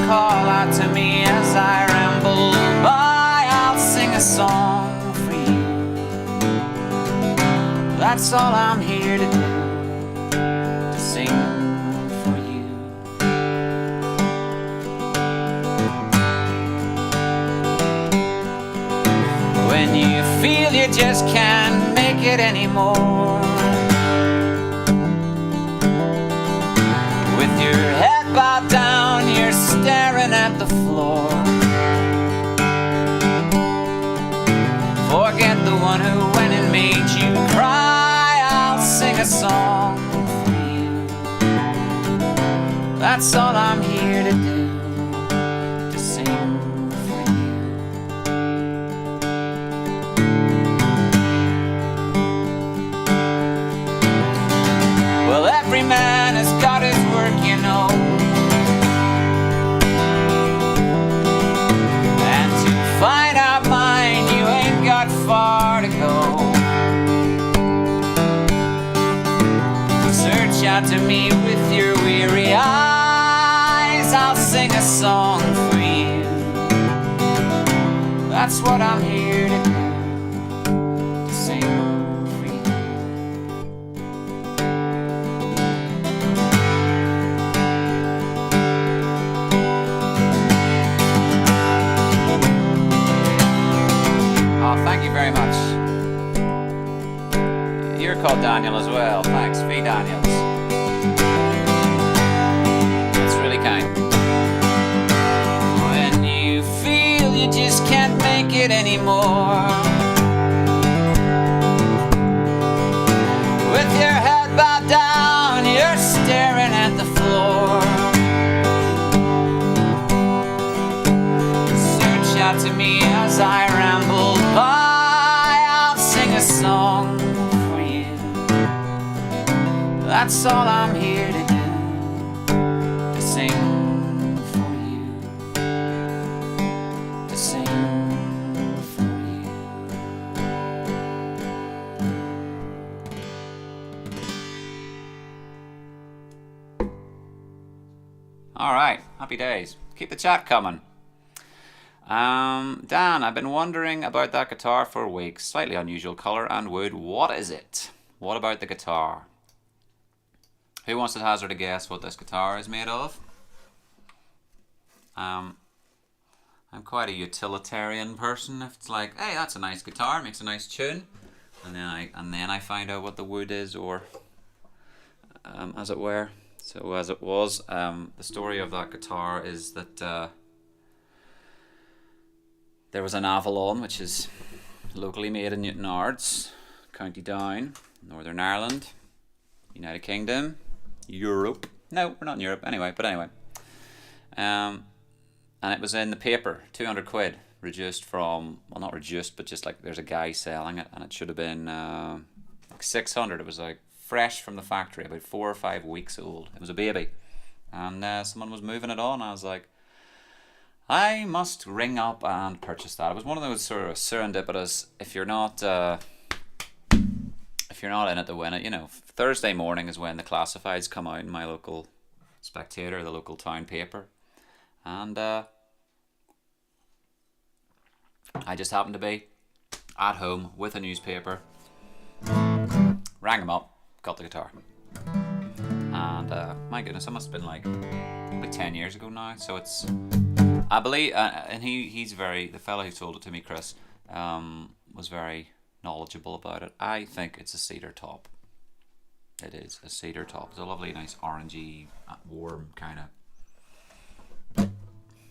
call out to me as I ramble by. I'll sing a song for you. That's all I'm here to do, to sing for you. When you feel you just can't make it anymore, with your head bowed down, you're staring at the floor. Forget the one who went and made you cry. I'll sing a song for you. That's all I'm here to do, to sing for you. Well, every man has got his work, you know, and to find out mine, you ain't got far to go. Search out to me with your weary eyes. I'll sing a song for you. That's what I'm here to do, to sing for you. Oh, thank you very much. You're called Daniel as well. Thanks, V. Daniels. That's really kind. When you feel you just can't make it anymore, with your head bowed down, you're staring at the floor. Search out to me as I ramble by. I'll sing a song. That's all I'm here to do, to sing for you, to sing Happy days. Keep the chat coming. Dan, I've been wondering about that guitar for weeks. Slightly unusual colour and wood. What is it? What about the guitar? Who wants to hazard a guess what this guitar is made of? I'm quite a utilitarian person. If it's like, hey, that's a nice guitar, makes a nice tune, and then I find out what the wood is, or as it were. So as it was, the story of that guitar is that there was an Avalon, which is locally made in Newtonards, County Down, Northern Ireland, United Kingdom, Europe. No, we're not in Europe anyway. But anyway. And it was in the paper, 200 quid, reduced from, well, not reduced, but just like there's a guy selling it, and it should have been like 600. It was like fresh from the factory, about 4 or 5 weeks old. It was a baby. And someone was moving it on. I was like, I must ring up and purchase that. It was one of those sort of serendipitous, if you're not in it to win it, you know. Thursday morning is when the classifieds come out in my local Spectator, the local town paper. And I just happened to be at home with a newspaper. Rang him up, got the guitar. And my goodness, it must have been like 10 years ago now. So it's, I believe, and he's very, the fellow who sold it to me, Chris, was very knowledgeable about it. I think it's a cedar top. It is a cedar top. It's a lovely, nice orangey, warm kind of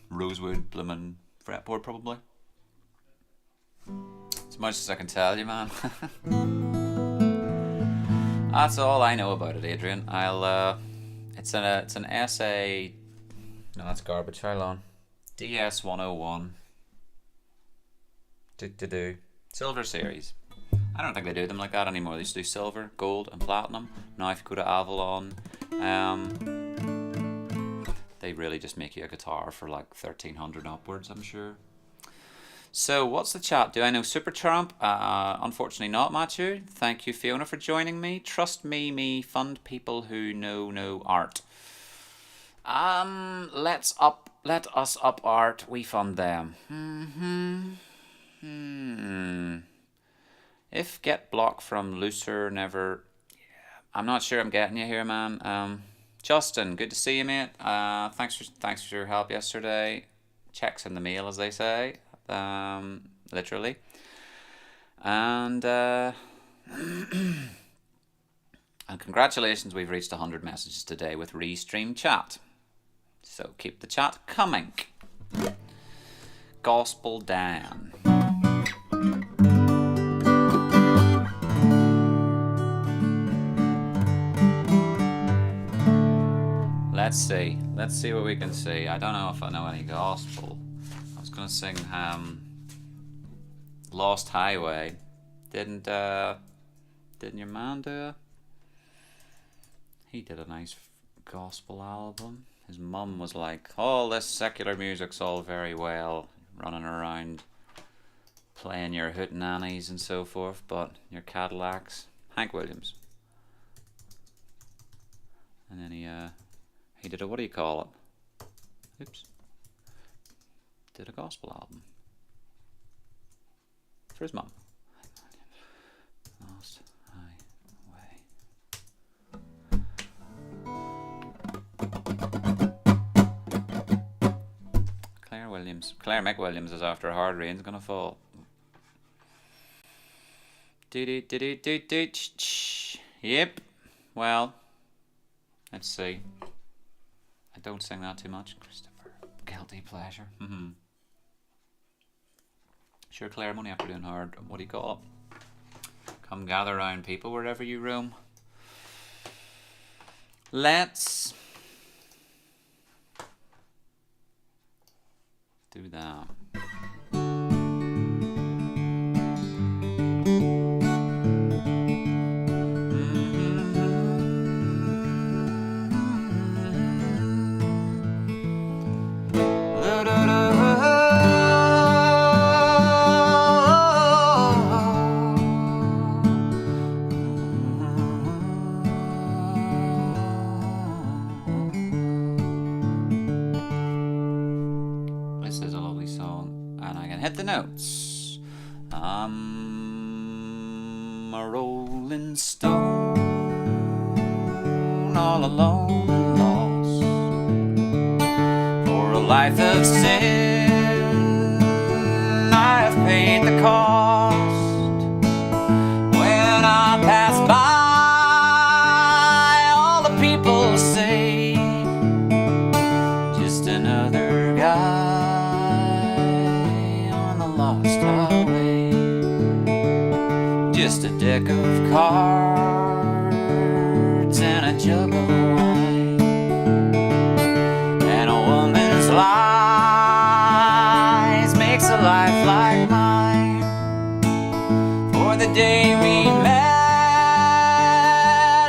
rosewood blooming fretboard, probably. As much as I can tell you, man. That's all I know about it, Adrian. It's an SA. No, that's garbage. How long? DS 101. Silver series. I don't think they do them like that anymore. They used to do silver, gold, and platinum. Now if you go to Avalon, they really just make you a guitar for like 1,300 upwards, I'm sure. So what's the chat? Do I know Supertramp? Unfortunately not, Matthew. Thank you, Fiona, for joining me. Trust me fund people who know no art. Let us up art. We fund them. If get blocked from looser, never. I'm not sure I'm getting you here, man. Justin, good to see you, mate. Thanks for your help yesterday. Checks in the mail, as they say, literally. And and congratulations, we've reached 100 messages today with Restream chat. So keep the chat coming. Gospel Dan. Let's see what we can see. I don't know if I know any gospel. I was gonna sing Lost Highway. Didn't your man do it? He did a nice gospel album. His mum was like, all this secular music's all very well, running around playing your hootenannies and so forth, but your Cadillacs. Hank Williams. And then he did a, what do you call it? Oops. Did a gospel album. For his mum. Lost Highway. Claire McWilliams is after a hard rain's gonna fall. Yep. Well, let's see. I don't sing that too much, Christopher. Guilty pleasure. Sure, Claire, I'm only after doing hard. What do you call it? Come gather round, people, wherever you roam. Let's do that. This is a lovely song, and I can hit the notes. I'm a rolling stone, all alone and lost. For a life of sin, I have paid the cost. When I pass by, all the people say, just another guy on the lost highway. Just a deck of cards and a jug of wine, and a woman's lies makes a life like mine. For the day we met,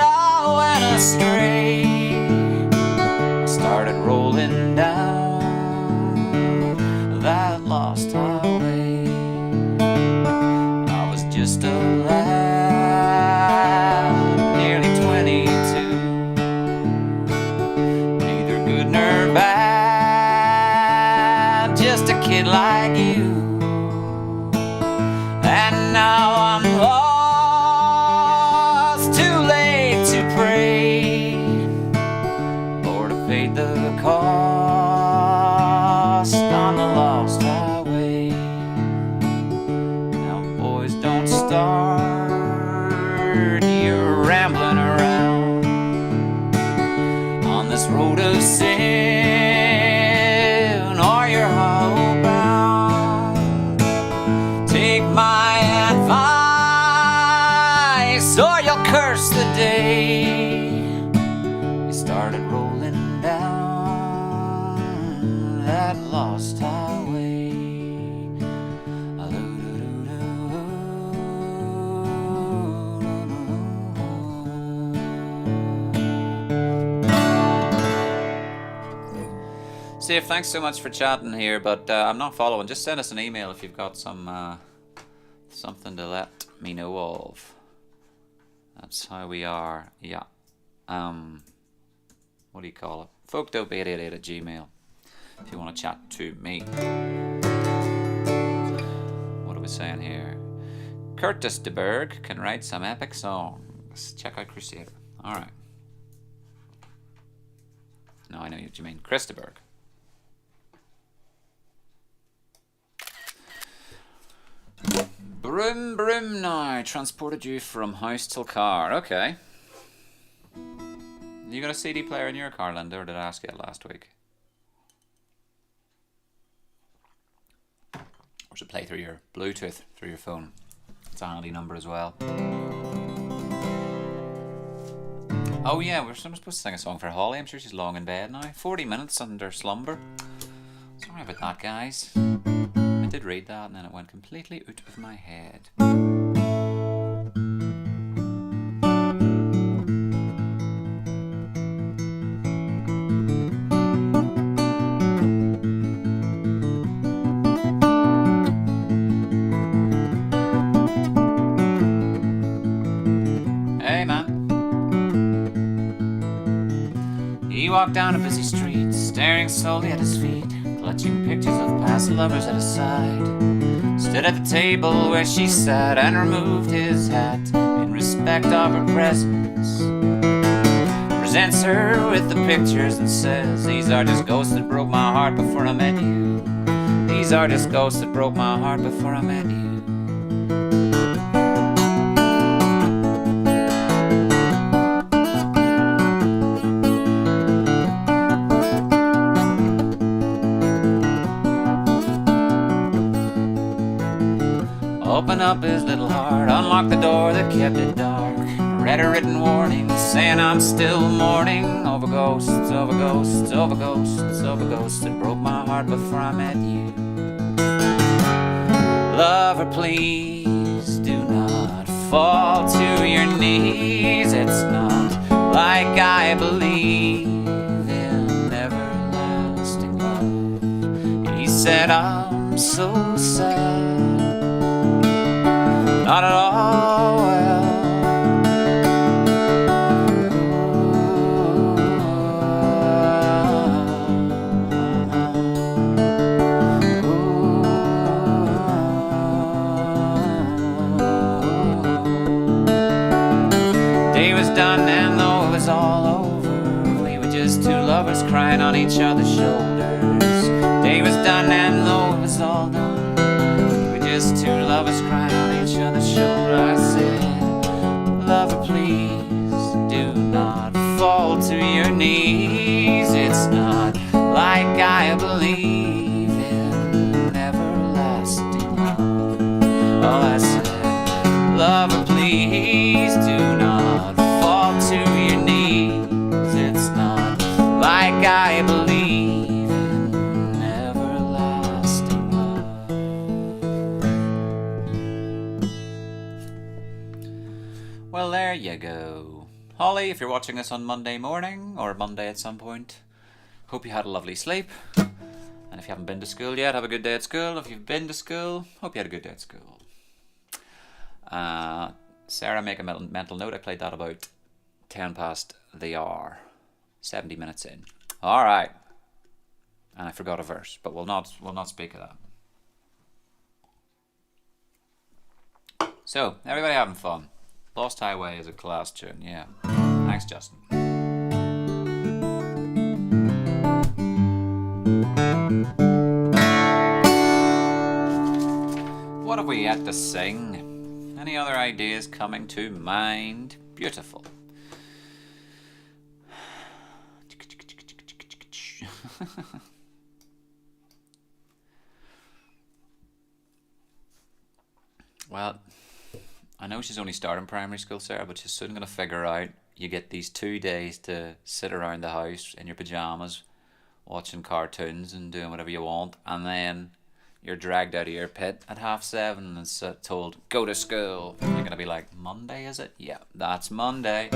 I went astray. I started rolling down that lost highway. I was just a lad, nearly 22, neither good nor bad, just a kid like you. And now I'm lost, too late to pray. Lord, I paid the cost on the lost highway. Now boys, don't start, you're rambling around on this road of sin, or you're hollow bound. Take my advice, or you'll curse the day you started rolling down that lost highway. Steve, thanks so much for chatting here, but I'm not following. Just send us an email if you've got some something to let me know of. That's how we are. Yeah. What do you call it? Folkdope888@gmail. If you want to chat to me. What are we saying here? Curtis de Berg can write some epic songs. Check out Crusader. All right. No, I know what you mean. Chris de Berg. Broom, broom now. Transported you from house till car. Okay. You got a CD player in your car, Linda, or did I ask you it last week? Or should it play through your Bluetooth, through your phone? It's a handy number as well. Oh yeah, we're supposed to sing a song for Holly. I'm sure she's long in bed now. 40 minutes under slumber. Sorry about that, guys. I did read that and then it went completely out of my head. Hey man. He walked down a busy street, staring slowly at his feet, clutching pictures of past lovers at his side. Stood at the table where she sat and removed his hat in respect of her presence. Presents her with the pictures and says, these are just ghosts that broke my heart before I met you. These are just ghosts that broke my heart before I met you. Open up his little heart, unlock the door that kept it dark. Read a written warning saying I'm still mourning over ghosts, over ghosts, over ghosts, over ghosts that broke my heart before I met you. Lover, please do not fall to your knees. It's not like I believe in everlasting love. He said I'm so sad. Not at all well. on each other's shoulders. Day was done and though it was all done, we're just two lovers crying on each other's shoulder. I said, lover, please do not fall to your knees. It's not like I believe in everlasting love. Oh, I said, lover, please do not fall to your knees. It's not like I believe in everlasting love. Well, there you go. Holly, if you're watching this on Monday morning or Monday at some point, hope you had a lovely sleep. And if you haven't been to school yet, have a good day at school. If you've been to school, hope you had a good day at school. Sarah, make a mental note. I played that about 10 past the hour. 70 minutes in. All right. And I forgot a verse, but we'll not speak of that. So, everybody having fun. Lost Highway is a class tune, yeah. Thanks, Justin. What have we yet to sing? Any other ideas coming to mind? Beautiful. Well, I know she's only starting primary school, Sarah, but she's soon going to figure out you get these 2 days to sit around the house in your pajamas watching cartoons and doing whatever you want, and then you're dragged out of your pit at 7:30 and told, go to school. And you're going to be like, Monday, is it? Yeah, that's Monday.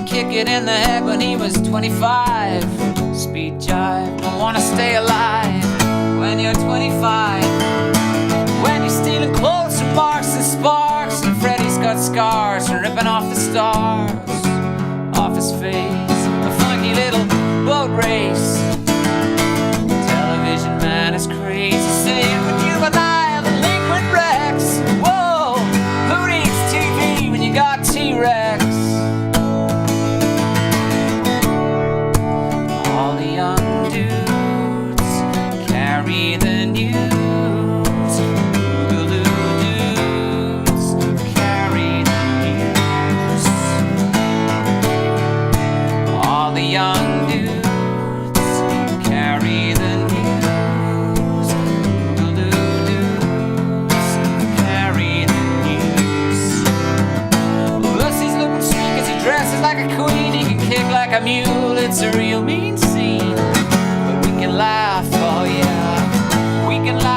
Kick it in the head when he was 25. Speed jive, don't wanna stay alive when you're 25. When you're stealing clothes from Marks and Sparks, and Freddy's got scars from ripping off the stars off his face. A funky little boat race. Television man is crazy, saying, would you and I have delinquent wrecks? Whoa, who needs TV when you got T-Rex? Young dudes carry the news. Boogaloo dudes carry the news. All the young dudes carry the news. Boogaloo dudes carry the news. Lucy's looking sweet 'cause he dresses like a queen. He can kick like a mule. It's a real mean scene. But we can laugh, oh yeah, we can laugh.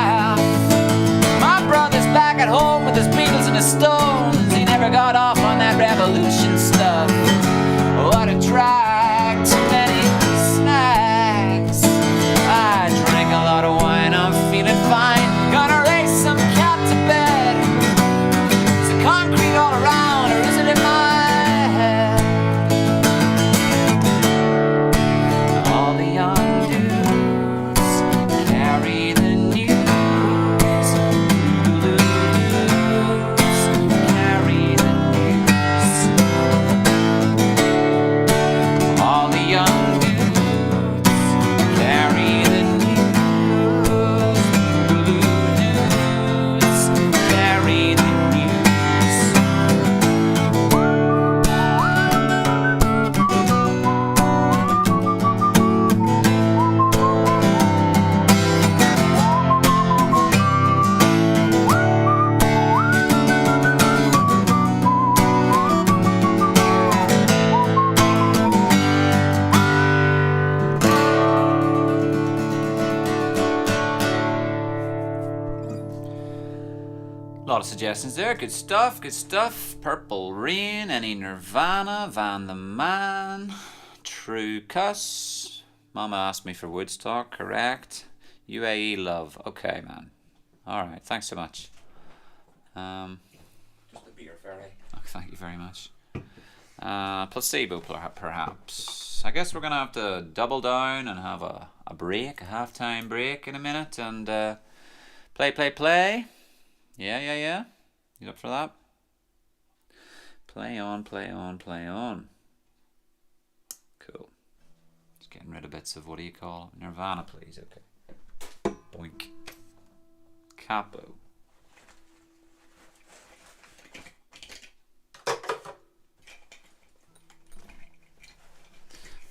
lot of suggestions there. Good stuff, good stuff. Purple Rain, any Nirvana, Van the Man, True Cuss. Mama asked me for Woodstock, correct. UAE Love. Okay, man. Alright, thanks so much. Just a beer ferry. Oh, thank you very much. Placebo, perhaps. I guess we're going to have to double down and have a break, a halftime break in a minute, and play. Yeah. You up for that? Play on. Cool. Just getting rid of bits of, what do you call it? Nirvana, please. Okay. Boink. Capo.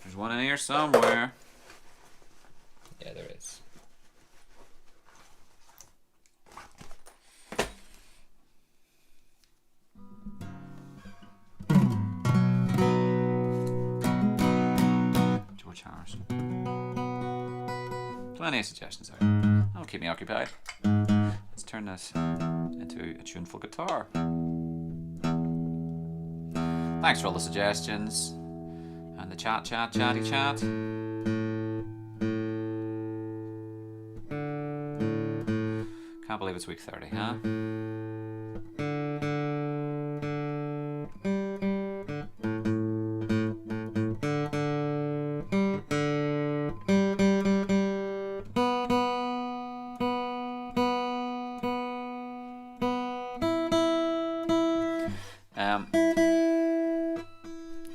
There's one in here somewhere. Yeah, there is. George Harrison. Plenty of suggestions there. That'll keep me occupied. Let's turn this into a tuneful guitar. Thanks for all the suggestions. And the chatty chat. Can't believe it's week 30, huh?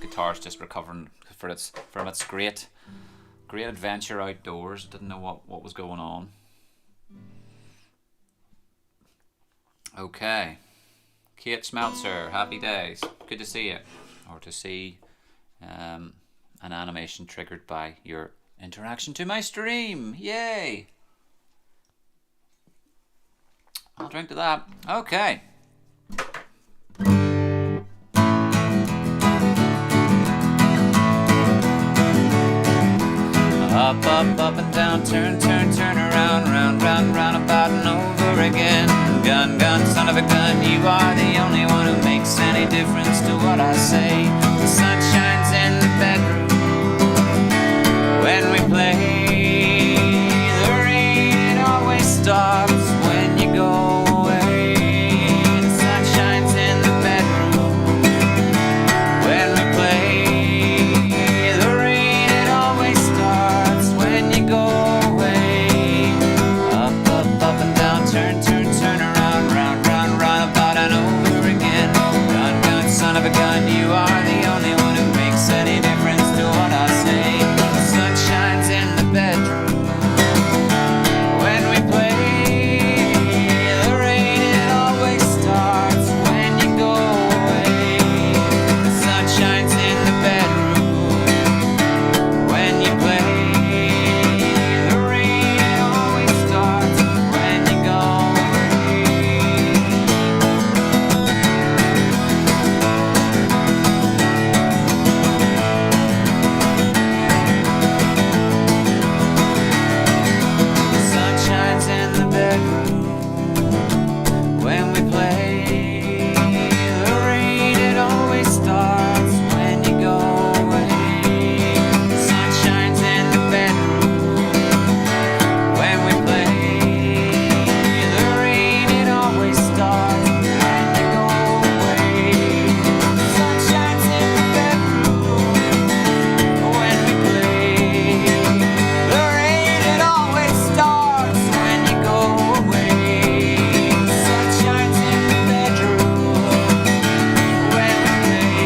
Guitar's just recovering from its great adventure outdoors. Didn't know what was going on. Okay, Kate Smeltzer, happy days. Good to see you, or to see an animation triggered by your interaction to my stream. Yay! I'll drink to that. Okay. Up and down, turn around, round about and over again. Gun, son of a gun, you are the only one who makes any difference to what I say. The sun shines in the bedroom when we play. The rain always stops when you go away. The sun shines in the bedroom when we play. The rain, it always starts when you go away. Up and down, turn around, round about and over again. Gun, son of a gun, you are the only one who makes any difference to what I say. The sun shines in the bedroom when we play. The rain, it always starts when you go away. The sun shines in the bedroom when you play. The rain, it always starts when you go away. The sun shines in the bedroom when we play. The rain, it always starts when you go away. The sun shines in the bedroom when we play. The rain, it always starts when you go away. The sun shines in the bedroom when we play. The rain, it always starts when you go away. The sun shines in the bedroom when we play.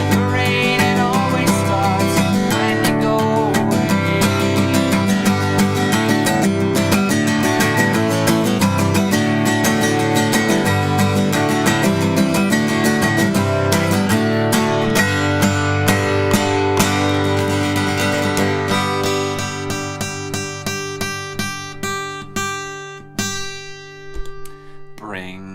The rain, it always starts when you go away. Bring.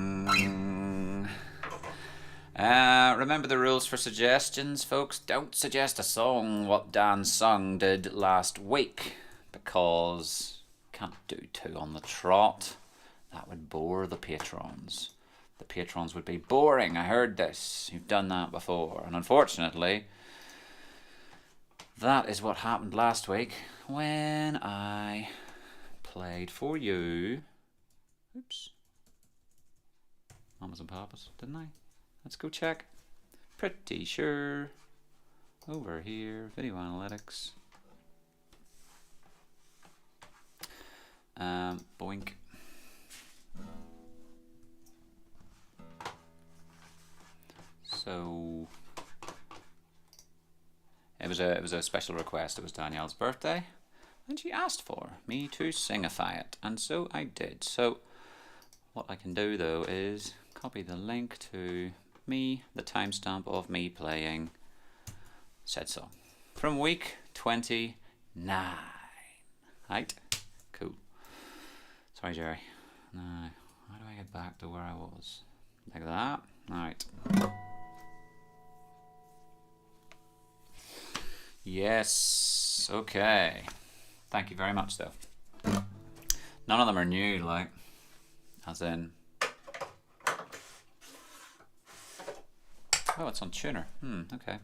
Remember the rules for suggestions, folks. Don't suggest a song what Dan's song did last week, because can't do two on the trot. That would bore the patrons. The patrons would be boring. I heard this. You've done that before. And unfortunately, that is what happened last week when I played for you. Oops. Mamas and Papas, didn't I? Let's go check. Pretty sure. Over here, video analytics. Boink. So it was a special request. It was Danielle's birthday, and she asked for me to singify it, and so I did. So what I can do though is copy the link to me, the timestamp of me playing said song from week 29. Right? Cool. Sorry, Jerry. Now, how do I get back to where I was? Like that. Alright. Yes. Okay. Thank you very much, though. None of them are new, like, as in. Oh, it's on tuner. Okay.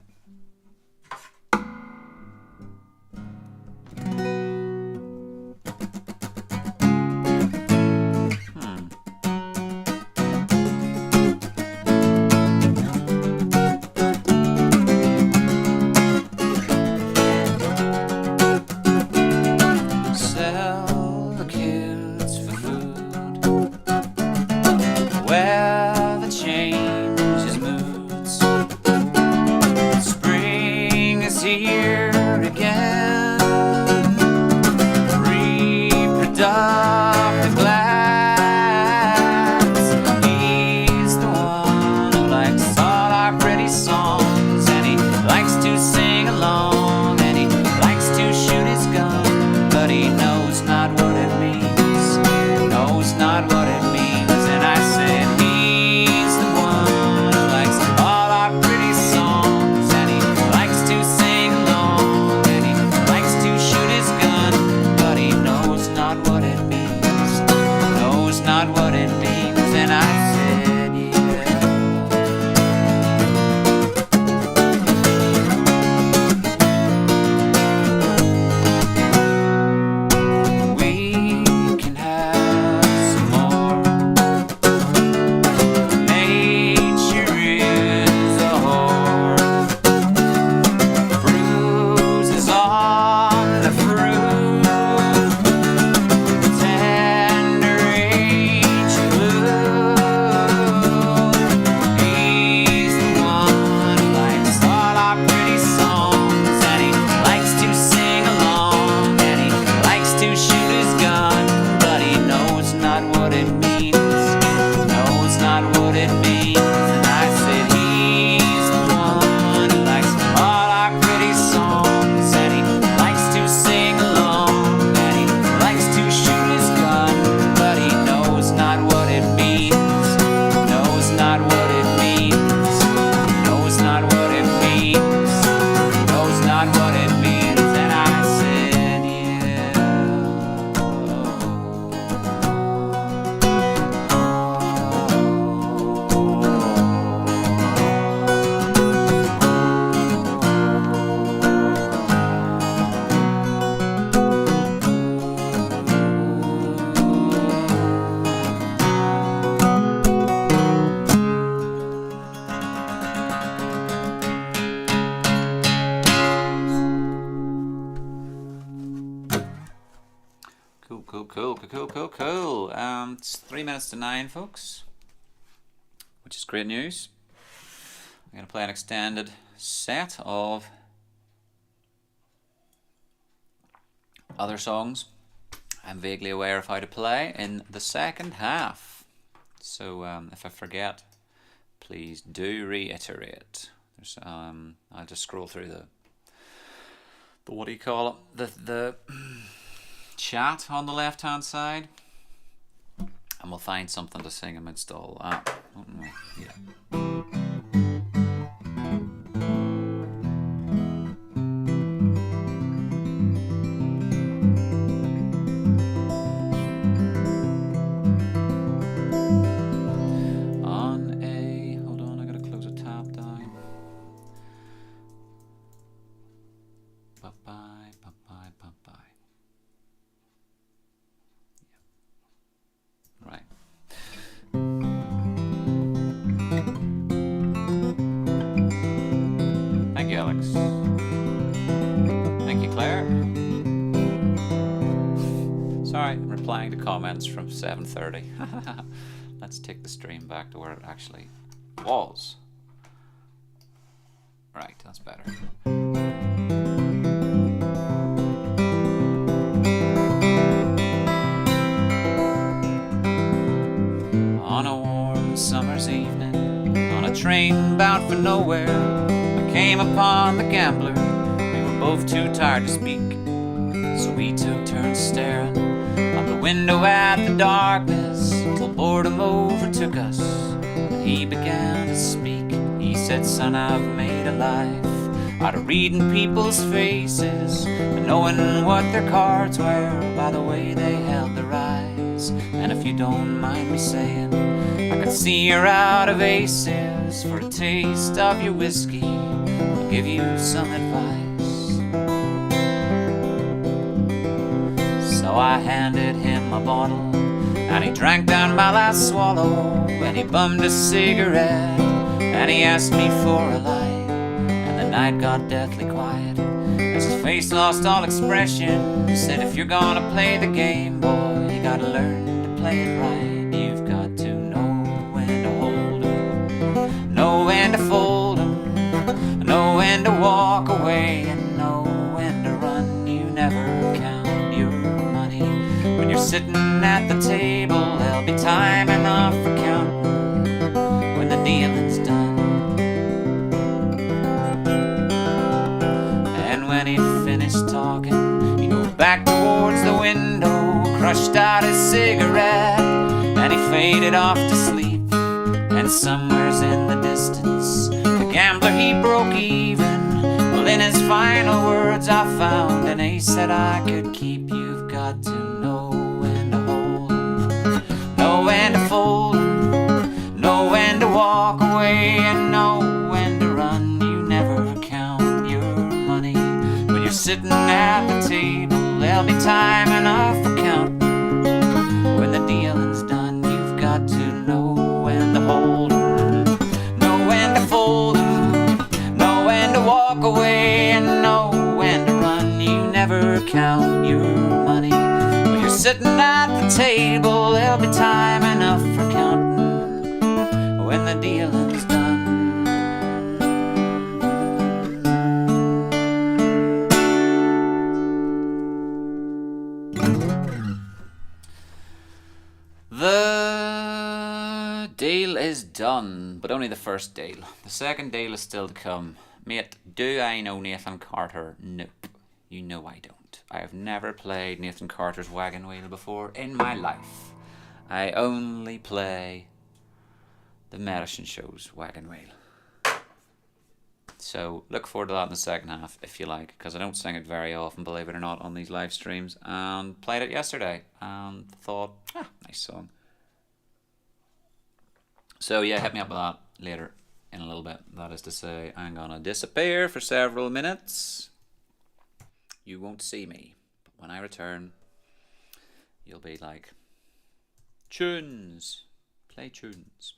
Cool. It's 3 minutes to 9, folks, which is great news. I'm going to play an extended set of other songs I'm vaguely aware of how to play in the second half. So if I forget, please do reiterate. There's, I'll just scroll through the what do you call it? The chat on the left hand side, and we'll find something to sing amidst all that. Yeah. Alright, I'm replying to comments from 7:30. Let's take the stream back to where it actually was. Right, that's better. On a warm summer's evening, on a train bound for nowhere, I came upon the gambler. We were both too tired to speak, so we took turns staring out the window at the darkness till boredom overtook us and he began to speak. He said, son, I've made a life out of reading people's faces and knowing what their cards were by the way they held their eyes. And if you don't mind me saying, I could see you're out of aces. For a taste of your whiskey, I'll give you some advice. So I handed him a bottle and he drank down my last swallow, and he bummed a cigarette and he asked me for a light. And the night got deathly quiet as his face lost all expression. He said, if you're gonna play the game, boy, you gotta learn to play it right. You've got to know when to hold 'em, know when to fold 'em, know when to walk away, and know when to run. You never count your money when you're sitting at the table. There'll be time enough for counting when the dealing's done. And when he finished talking, he moved back towards the window, crushed out his cigarette, and he faded off to sleep. And somewheres in the distance, the gambler, he broke even. Well, in his final words, I found an ace that I could keep. You've got to know when to hold 'em, know when to fold 'em, know when to walk away, and know when to run. You never count your money when you're sitting at the table. There'll be time enough for counting when the dealing's done. You've got to know when to hold 'em, know when to fold 'em, know when to walk away, and know when to run. You never count your money when you're sitting at the table. There'll be time enough for counting when the dealing's done. The deal is done, but only the first deal. The second deal is still to come. Mate, do I know Nathan Carter? Nope. You know I don't. I have never played Nathan Carter's Wagon Wheel before in my life. I only play the Medicine Show's Wagon Wheel. So look forward to that in the second half if you like, because I don't sing it very often, believe it or not, on these live streams. And played it yesterday and thought, nice song. So yeah, hit me up with that later in a little bit. That is to say, I'm gonna disappear for several minutes. You won't see me, but when I return, you'll be like, tunes, play tunes.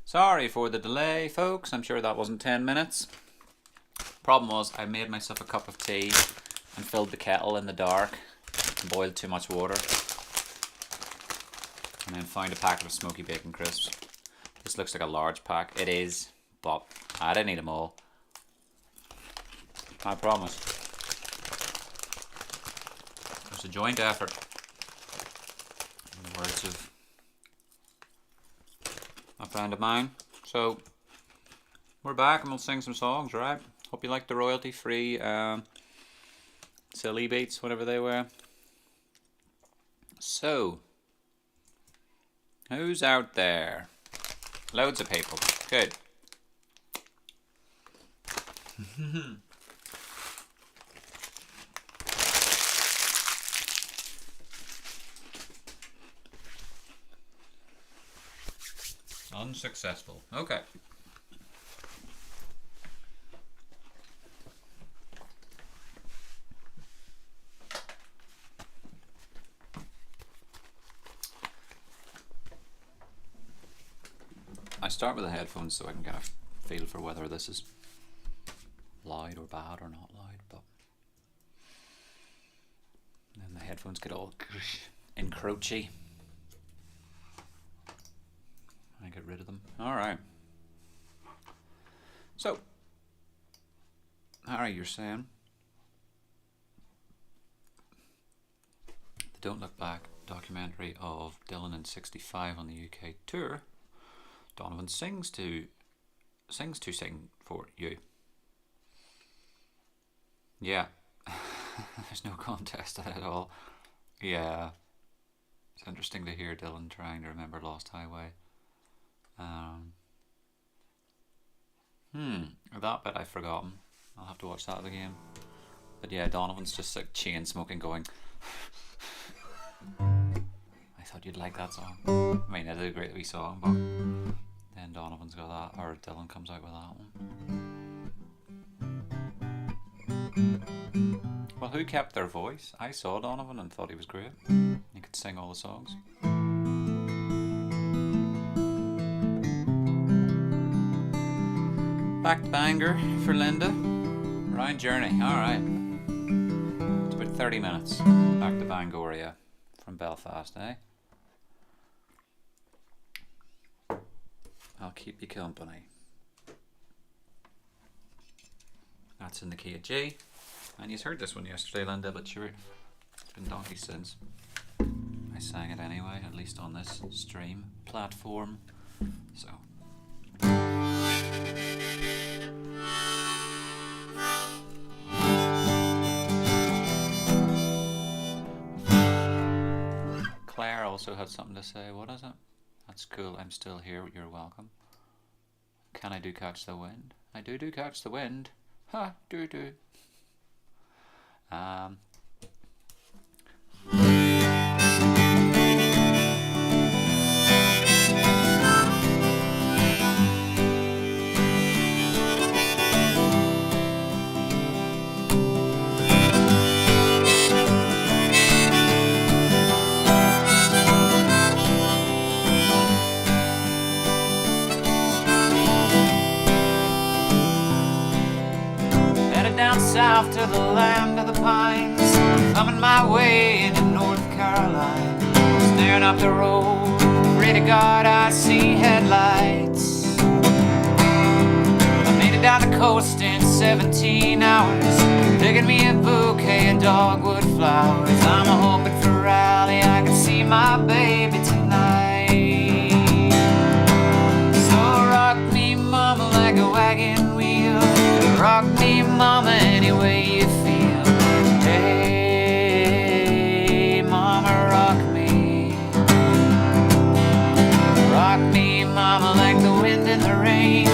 Sorry for the delay, folks. I'm sure that wasn't 10 minutes. Problem was, I made myself a cup of tea and filled the kettle in the dark and boiled too much water. And then found a packet of smoky bacon crisps. This looks like a large pack. It is, but I didn't eat them all. I promise. It was a joint effort. In the words of a friend of mine. So, we're back and we'll sing some songs, right? Hope you like the royalty-free silly beats, whatever they were. So, who's out there? Loads of people. Good. Unsuccessful. Okay. I start with the headphones so I can get a feel for whether this is loud or bad or not loud, but then the headphones get all encroachy. I get rid of them. Alright. So, Harry, you're saying the Don't Look Back documentary of Dylan in '65 on the UK tour, Donovan sings to sing for you. Yeah. There's no contest at all. Yeah. It's interesting to hear Dylan trying to remember Lost Highway. That bit I've forgotten. I'll have to watch that again. But yeah, Donovan's just like chain smoking going. I thought you'd like that song. I mean, it is a great wee song, but then Donovan's got that, or Dylan comes out with that one. Well, who kept their voice? I saw Donovan and thought he was great. He could sing all the songs. Back to Bangor for Linda. Round journey, alright. It's about 30 minutes. Back to Bangoria from Belfast, eh? I'll keep you company. That's in the key of G. And you heard this one yesterday, Linda, but sure, it's been donkey since. I sang it anyway, at least on this stream platform. So. Claire also had something to say. What is it? That's cool. I'm still here. You're welcome. Can I do catch the wind? I do catch the wind. Ha, do. Down south to the land of the pines, coming my way into North Carolina, staring up the road, pray to God I see headlights. I made it down the coast in 17 hours, picking me a bouquet of dogwood flowers. I'm a hoping for Raleigh, I can see my baby tonight. So rock me mama like a wagon wheel, rock me mama any way you feel. Hey mama, rock me. Rock me mama like the wind and the rain,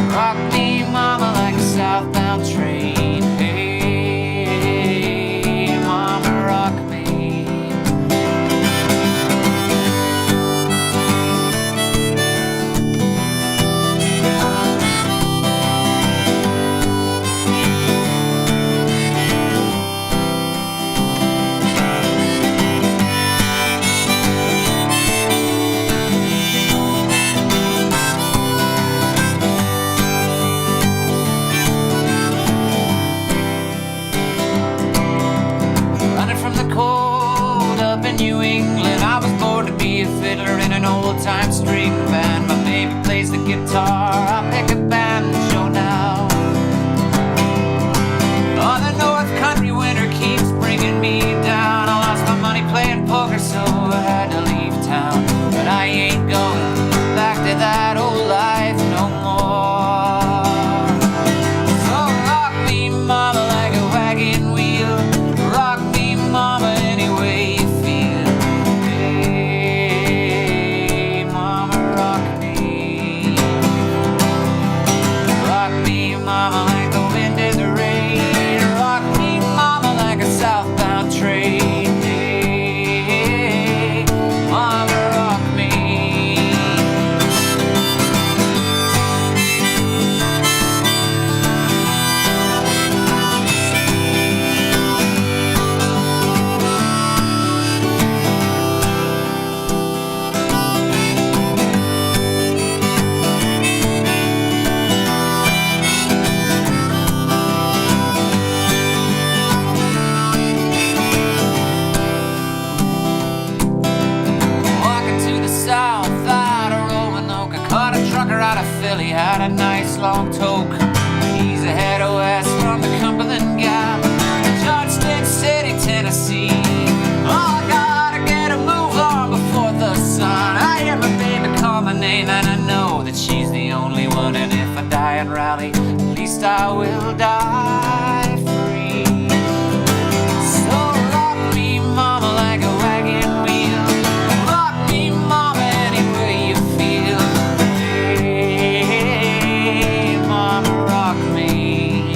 rock me mama like a southbound train. Hey mama, rock me. trucker out of Philly had a nice long toke. He's ahead of west from the Cumberland Gap, Johnston City, Tennessee. Oh, I gotta get a move on before the sun. I hear my baby call my name and I know that she's the only one. And if I die in Raleigh, at least I will die free. So rock me, mama, like a wagon wheel. Rock me, mama, any way you feel. Hey, mama, rock me.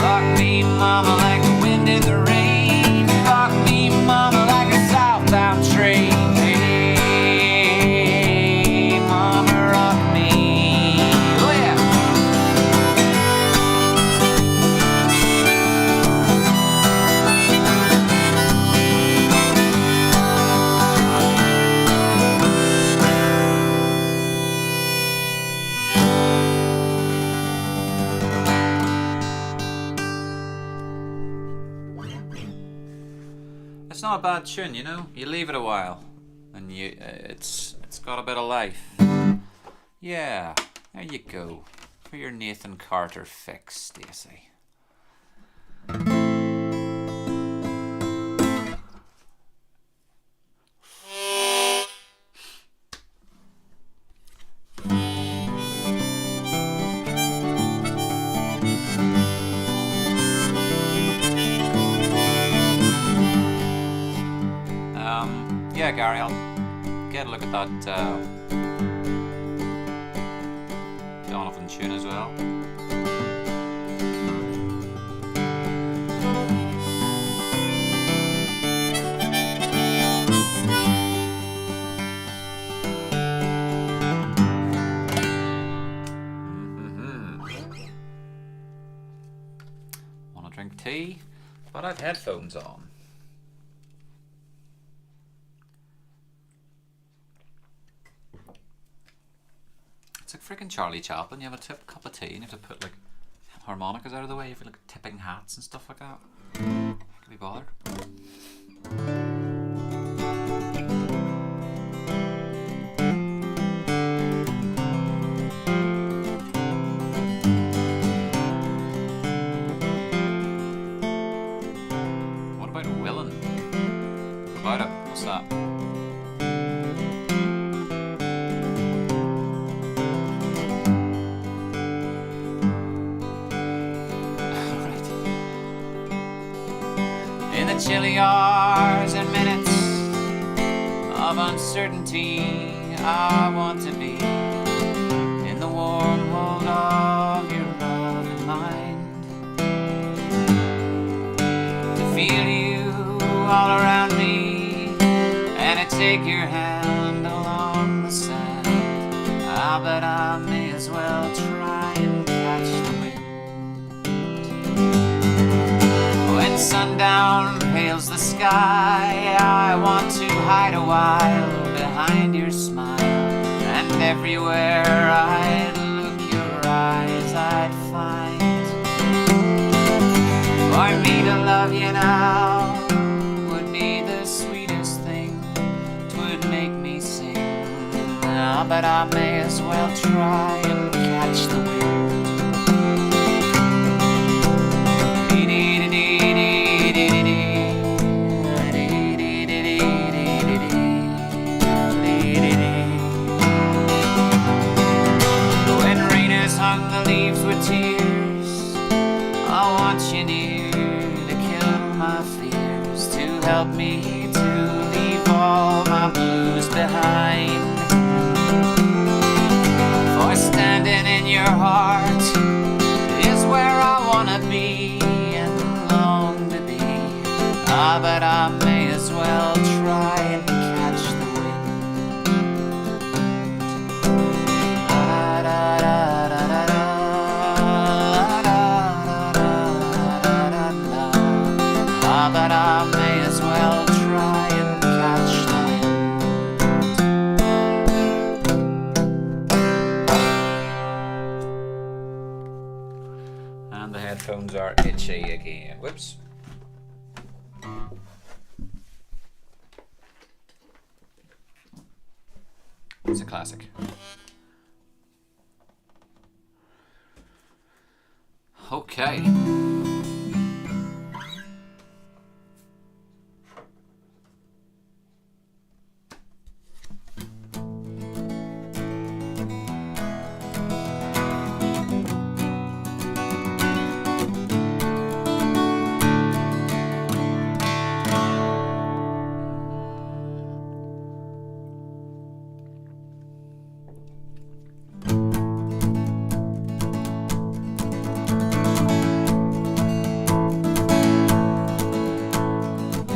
Rock me, mama, like the wind in the rain. Rock me, mama, like a southbound train. Hey, mama, rock me. Oh yeah. It's not a bad tune, you know. You leave it a while, and it's got a bit of life. Yeah, there you go. For your Nathan Carter fix, Stacey. Yeah, Gary, I'll get a look at that Donovan tune as well. Want to drink tea? But I've headphones on. It's like freaking Charlie Chaplin. You have a cup of tea and you have to put like harmonicas out of the way. You feel like tipping hats and stuff like that. Can be bothered. What about Willin? What about it? What's that? Chilly hours and minutes of uncertainty, I want to be in the warm hold of your love and mind, to feel you all around me and to take your hand along the sand. I bet I may as well try and catch the wind. When sundown pales the sky, I want to hide a while behind your smile, and everywhere I'd look your eyes I'd find. For me to love you now would be the sweetest thing, 'twould make me sing. Ah, but I may as well try and catch the wind. Tears, I want you near to kill my fears, to help me to leave all my blues behind. For standing in your heart is where I wanna be and long to be. Ah, but I may as well try and catch the wind. Da, da, da, da, da, da. But I may as well try and catch the wind. And the headphones are itchy again. Whoops. It's a classic. Okay.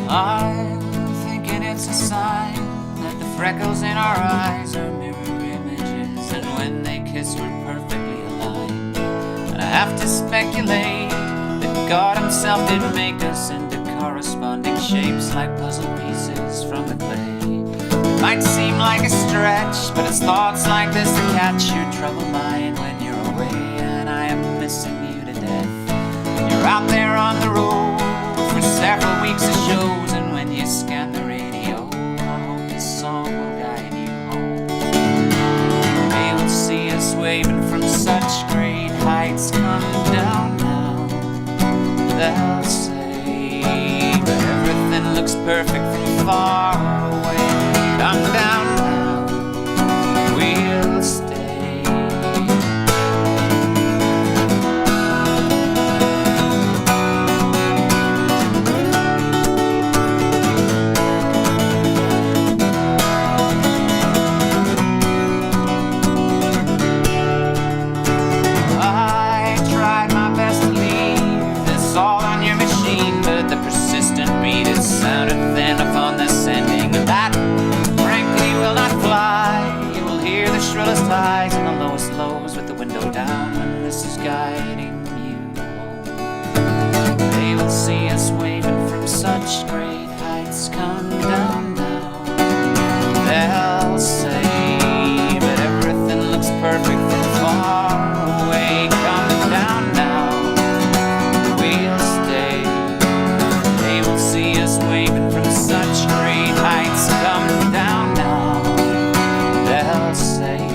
I'm thinking it's a sign that the freckles in our eyes are mirror images, and when they kiss we're perfectly aligned. And I have to speculate that God himself did make us into corresponding shapes like puzzle pieces from the clay. It might seem like a stretch, but it's thoughts like this that catch your troubled mind when you're away, and I am missing you to death. You're out there on the road for several weeks of shows, and when you scan the radio, I hope this song will guide you home. They will see us waving from such great heights. Come down now, they'll say, but everything looks perfect from far away. Come down now, we'll stay. Sounded thin upon the sending, and that frankly will not fly. You will hear the shrillest highs and the lowest lows with the window down when this is guiding you home. They will see us waving from such great heights. Come down now, they'll say, but everything looks perfect from far away. Come down now, we'll stay. They will see us waving from such great heights. Come down now, they'll say,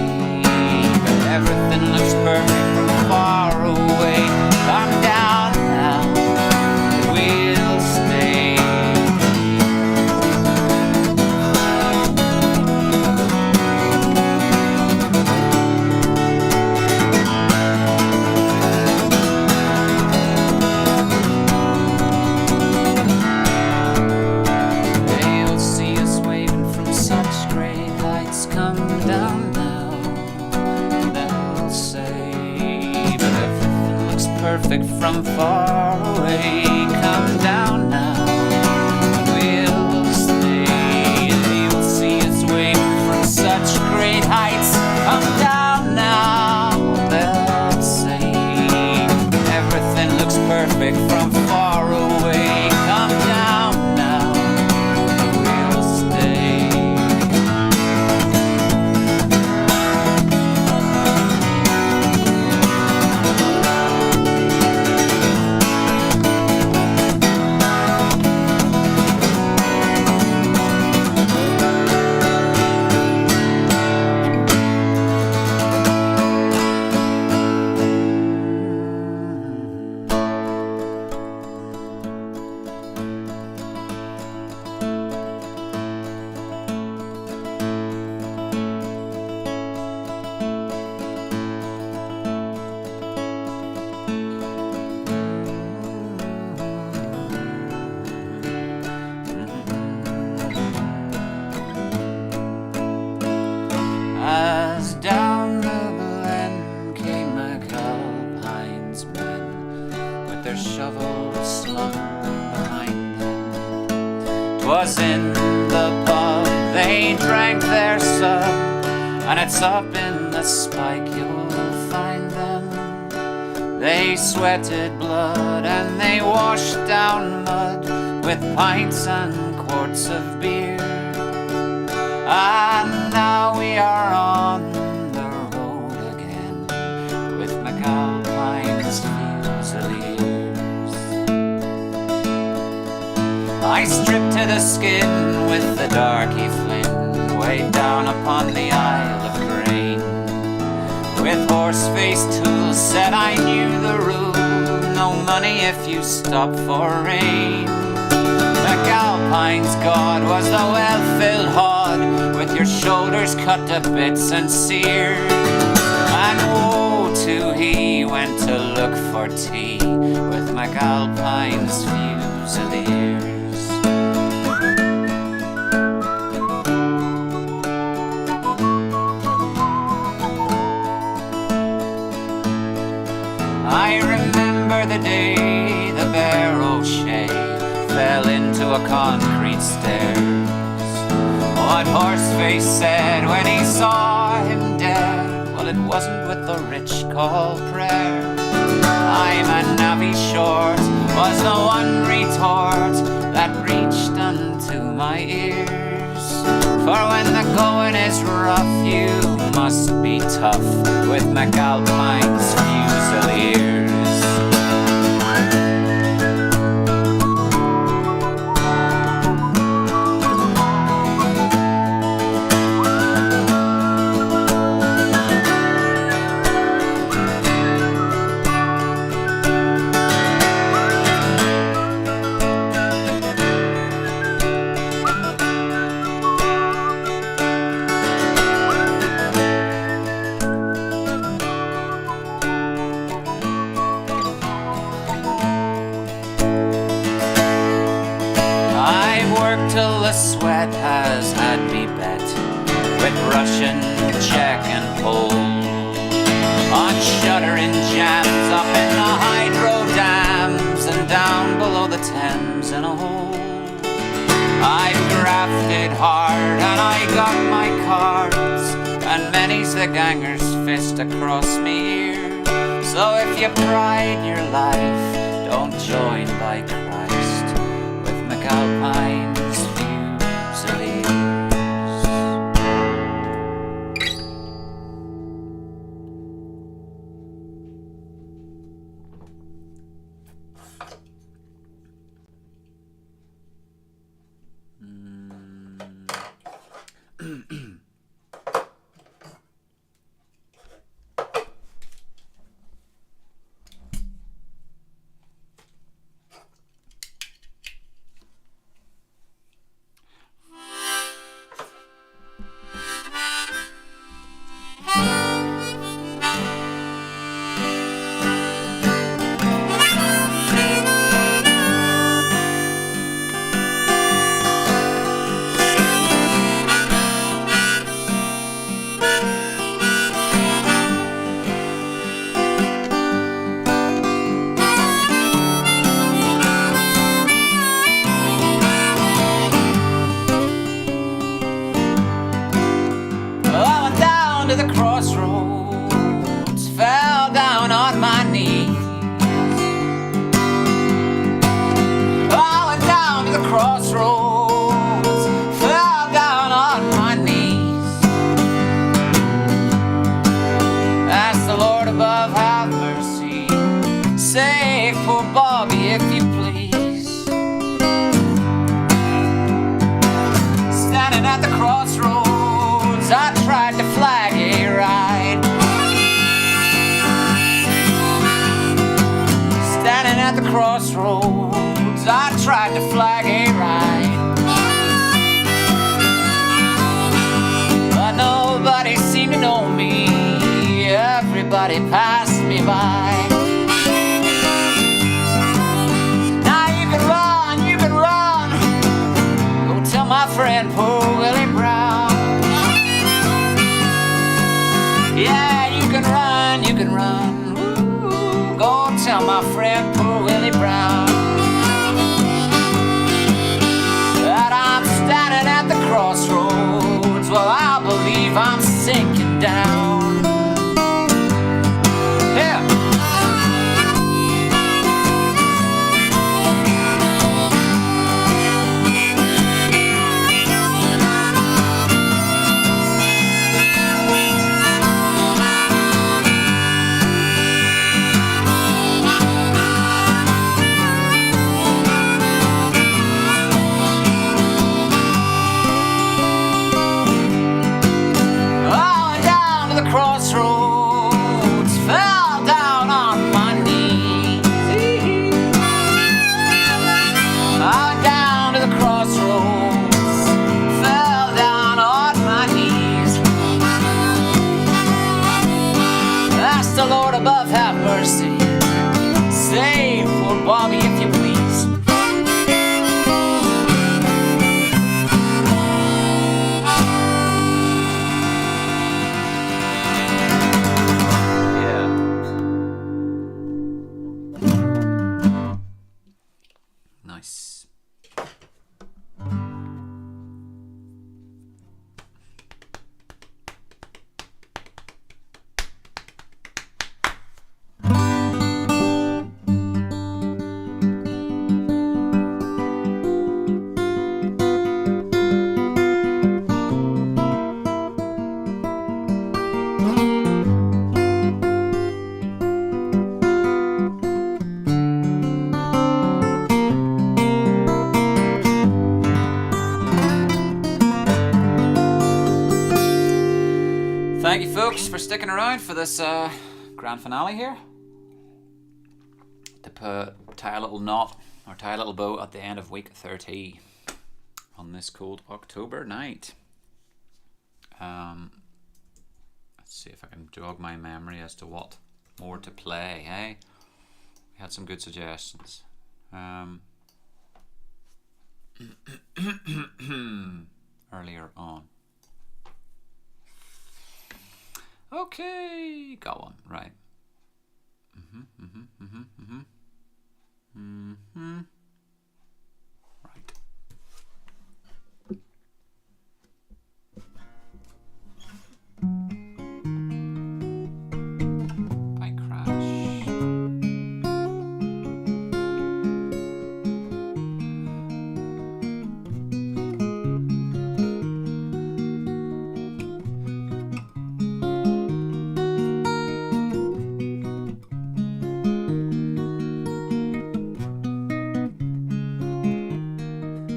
but everything looks perfect from far away. Come down now, we'll stay. Perfect from far away. Come down now, we'll stay. They will see us waving from such great heights. Come down now, they'll say, everything looks perfect from far away. Come down now, we'll stay. As down the glen came McAlpine's men, with their shovels slung behind them. 'Twas in the pub they drank their sup, and it's up in the spike you'll find them. They sweated blood and they washed down mud with pints and quarts of beer. And now we are on the road again with McAlpine's Fusiliers. I stripped to the skin with the darky flint, way down upon the Isle of Grain. With horse-faced tools said I knew the rule, no money if you stop for rain. McAlpine's God was the well-filled hod, with your shoulders cut to bits and seared. And woe to he went to look for tea with McAlpine's Fusiliers. I remember the day the Bear O'Shea fell into a concrete stairs. What Horseface said when he saw him dead, well, it wasn't what the rich call prayer. I'm a navvy short was the one retort that reached unto my ears. For when the going is rough, you must be tough with McAlpine's Fusiliers. Till the sweat has had me bet with Russian, Czech and Pole on shuttering jams up in the hydro dams and down below the Thames in a hole. I've grafted hard and I got my cards, and many's the ganger's fist across me ear. So if you pride your life, don't join by Christ with McAlpine. The crossroads, fell down on my knees. I went down to the crossroads, fell down on my knees. Ask the Lord above, have mercy, save poor Bobby if you please. Standing at the crossroads, I tried to flag a ride. Standing at the crossroads, I tried to flag a ride. But nobody seemed to know me, everybody passed me by. Now you can run, go tell my friend poor Willie Brown. Yeah, you can run, ooh, go tell my friend poor Willie Brown that I'm standing at the crossroads. Well, I believe I'm sinking down. Yeah. folks, for sticking around for this grand finale here. To tie a little knot, or tie a little bow at the end of week 30 on this cold October night. Let's see if I can jog my memory as to what more to play, hey? We had some good suggestions. Earlier on. Okay, got one, right. Right. Bike crash.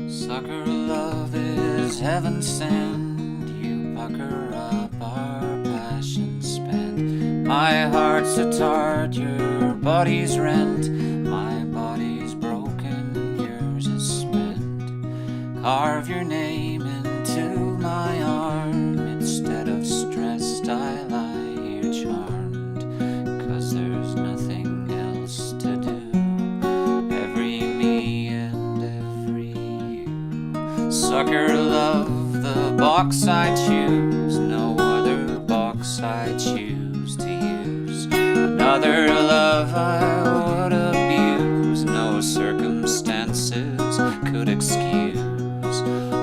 Sucker love is heaven sent. You pucker up our passion spent. My heart's a tart, your body's rent. My body's broken, yours is spent. Carve your name into my arm. Instead of stressed, I lie here charmed. 'Cause there's nothing else to do. Every me and every you. Sucker love, the box I choose. No other box I choose to use. Another love I would abuse. No circumstances could excuse.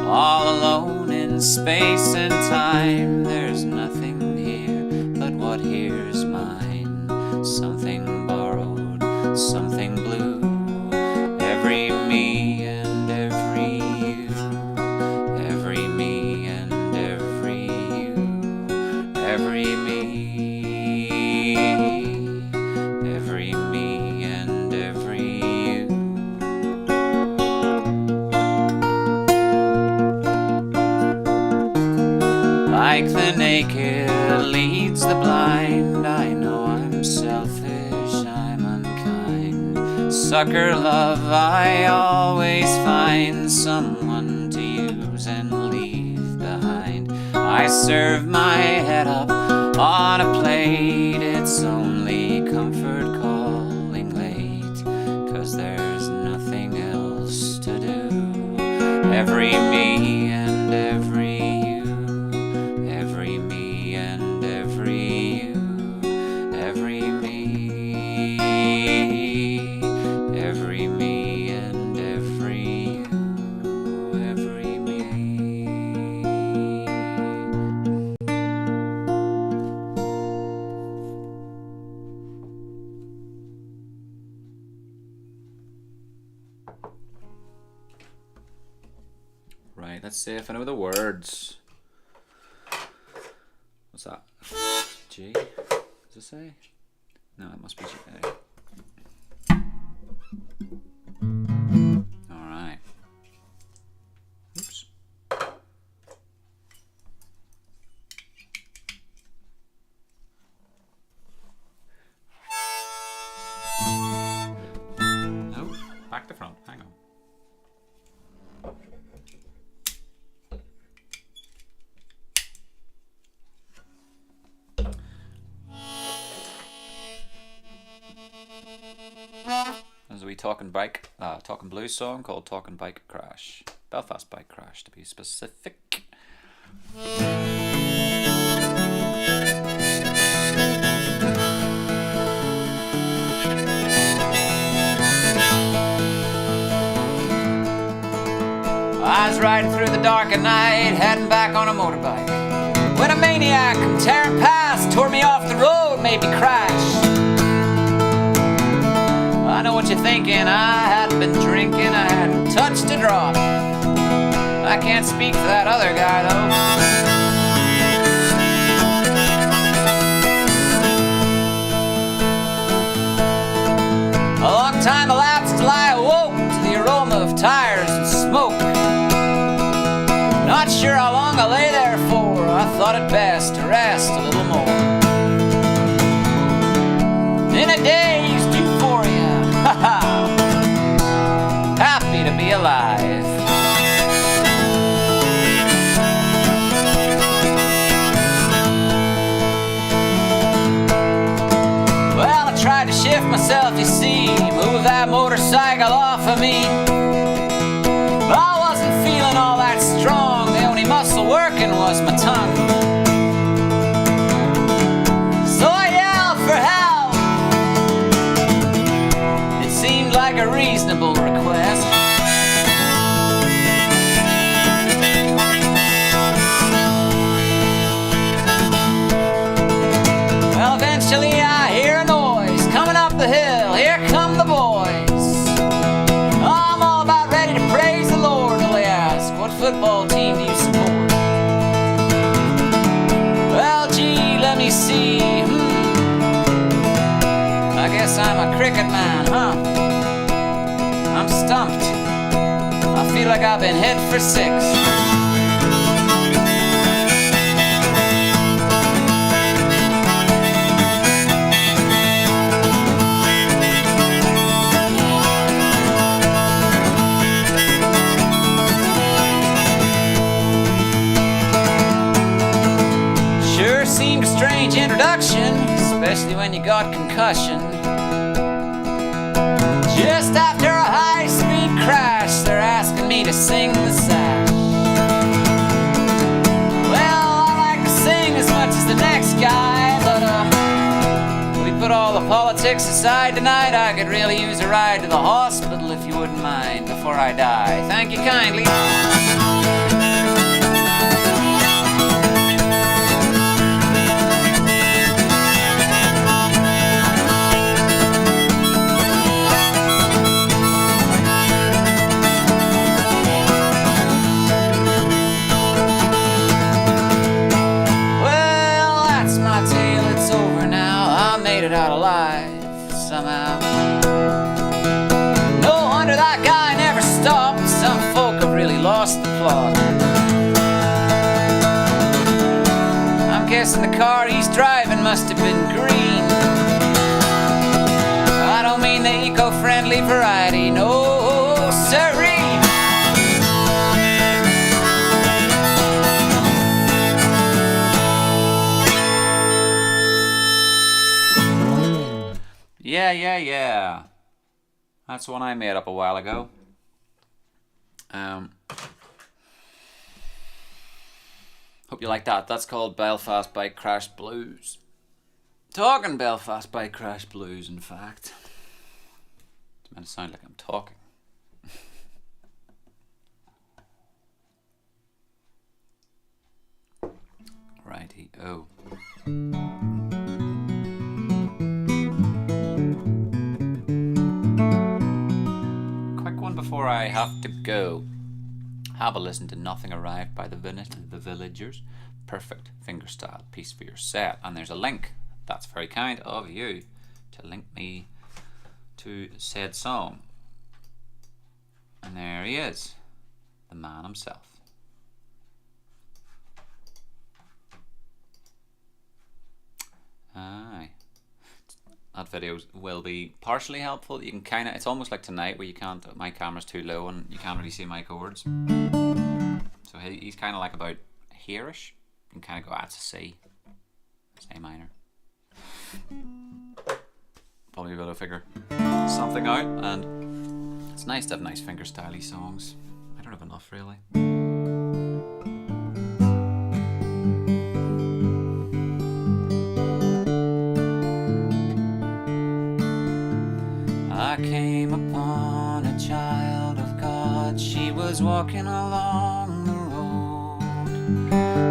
All alone in space and time. There's nothing here but what here's mine. Something borrowed, something blue. Every me and every you. Every me and every you. Every me. Every me and every you. Like the naked leads the blind. I know I'm selfish, I'm unkind. Sucker love, I always find someone to use and leave behind. I serve my head up on a plate. It's only comfort calling late. 'Cause there's nothing else to do. Every me and every you. Every me and every you. Every me. Every me and every you. Every me. Right, let's see if I know the words. What's that? G? Does it say? No, it must be G. Alright. Oops. No, back to front. Hang on. There's a wee Talkin blues song called Talkin Bike Crash. Belfast Bike Crash, to be specific. I was riding through the dark at night, heading back on a motorbike, when a maniac come tearing past, tore me off the road, made me crash. I know what you're thinking, I hadn't been drinking, I hadn't touched a drop. I can't speak for that other guy though. A long time elapsed till I awoke to the aroma of tires and smoke. Not sure how long I lay there for, I thought it best to rest a little more. motorcycle off of me. But I wasn't feeling all that strong. The only muscle working was my tongue. So I yelled for help. It seemed like a reasonable request. Well, eventually I hear a noise coming up the hill. Here come the boys. I'm all about ready to praise the Lord till they ask, what football team do you support? Well, gee, let me see. I guess I'm a cricket man, huh? I'm stumped. I feel like I've been hit for 6. Seemed a strange introduction, especially when you got concussion. Just after a high-speed crash, they're asking me to sing the sash. Well, I like to sing as much as the next guy, but we put all the politics aside tonight. I could really use a ride to the hospital if you wouldn't mind before I die. Thank you kindly. It out alive somehow. No wonder that guy never stopped. Some folk have really lost the plot. I'm guessing the car he's driving must have been green. I don't mean the eco-friendly variety, no siree. Yeah. That's one I made up a while ago. Hope you like that. That's called Belfast Bike Crash Blues. Talking Belfast Bike Crash Blues, in fact. It's meant to sound like I'm talking. Righty-o. Before I have to go, have a listen to Nothing Arrived by the Villagers. Perfect fingerstyle piece for your set. And there's a link. That's very kind of you to link me to said song. And there he is, the man himself. Aye. That video will be partially helpful. You can kind of, it's almost like tonight where you can't, my camera's too low and you can't really see my chords. So he's kind of like about here-ish. You can kind of go, that's a C. It's A minor. Probably be able to figure something out, and it's nice to have nice fingerstyle-y songs. I don't have enough really. I came upon a child of God. She was walking along the road.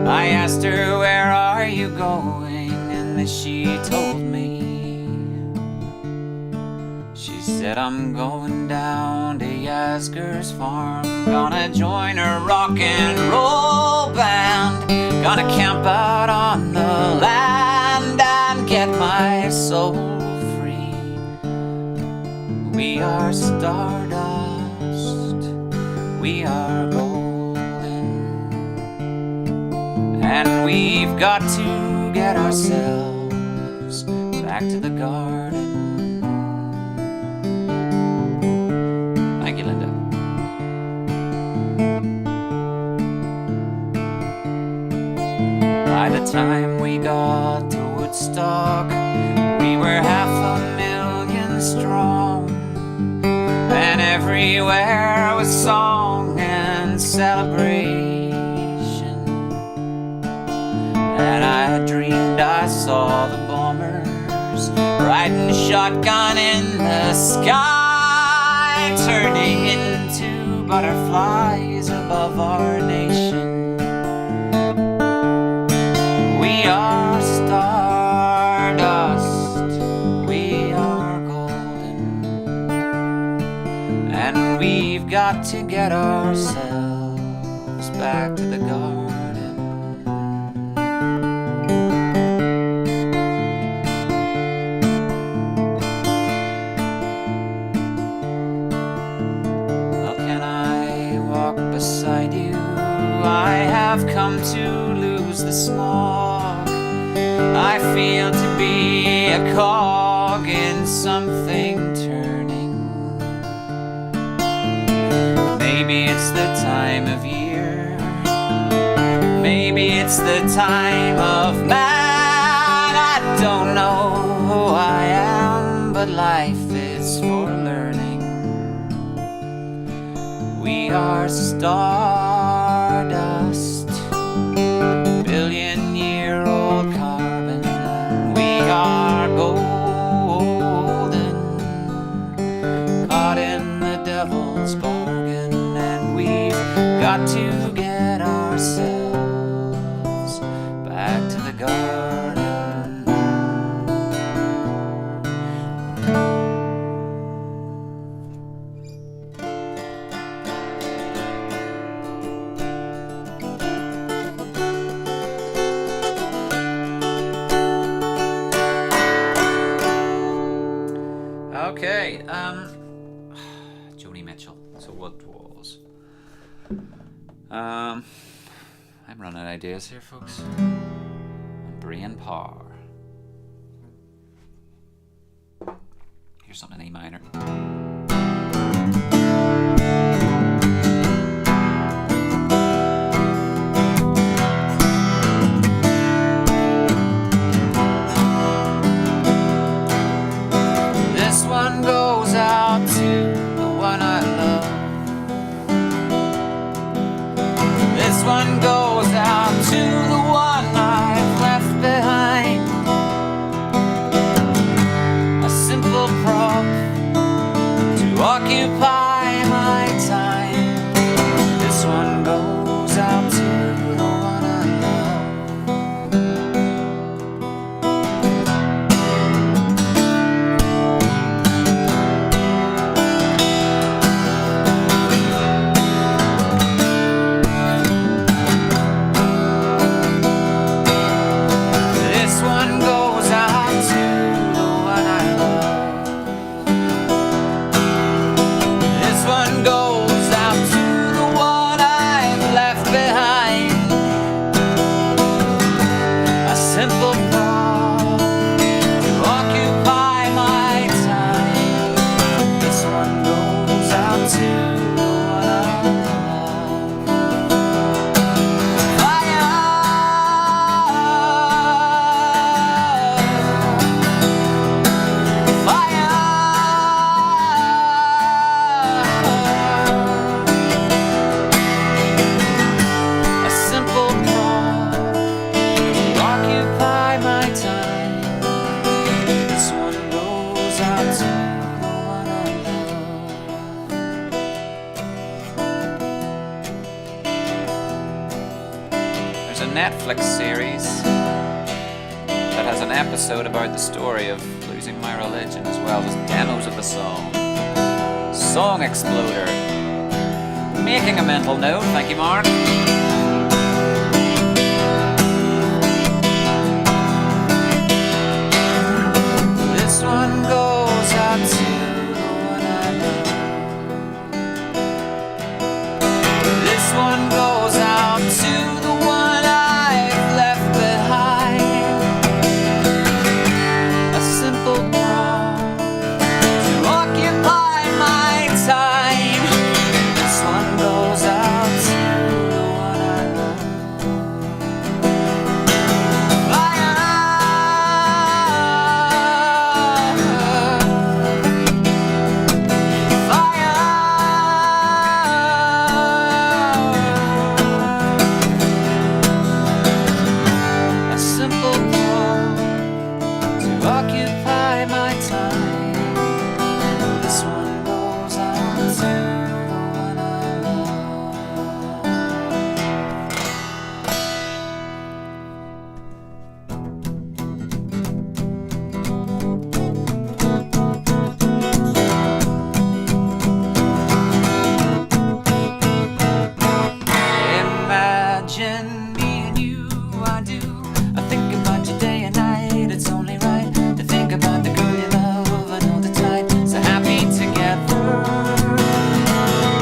I asked her, where are you going? And then she told me. She said, I'm going down to Yasgur's farm. Gonna join her rock and roll band. Gonna camp out on the land and get my soul. We are stardust, we are golden, and we've got to get ourselves back to the garden. Thank you, Linda. By the time we got to Woodstock, we were 500,000 strong. and everywhere was song and celebration. And I dreamed I saw the bombers riding shotgun in the sky, turning into butterflies above our nation. We are stardust, we are golden, and we've got to get ourselves back to the garden. Well, can I walk beside you? I have come to lose the smog. I feel to be a cog in something turning. Maybe it's the time of year, maybe it's the time of man. I don't know who I am, but life is for learning. We are stardust, billion-year-old carbon. We are golden, caught in the devil's bargain, and we've got to get ourselves back to the garden. Okay, Joni Mitchell. So what was? I'm running out of ideas here, folks. And brain power. Here's something in E minor. This one goes out to the one I love. This one goes out to the one I've left behind. A simple prop to occupy my time. This one goes out to the one I love. This one goes out to the one I love. This one goes out to the one I've left behind. A simple prop to occupy my time. This one goes out to the one I love. Fire! A simple prop to occupy my time. This one goes out to the one I love. There's a Netflix series that has an episode about the story of losing my religion, as well as demos of the song. Song Exploder. Making a mental note, thank you, Mark. This one goes out to the one I love. This one goes out to the one I've left behind. A simple prop to occupy my time. This one goes out to the one bide my time. This one goes out to the one I Imagine me and you, I do. I think about you day and night. It's only right to think about the girl you love and hold it tight. So happy together.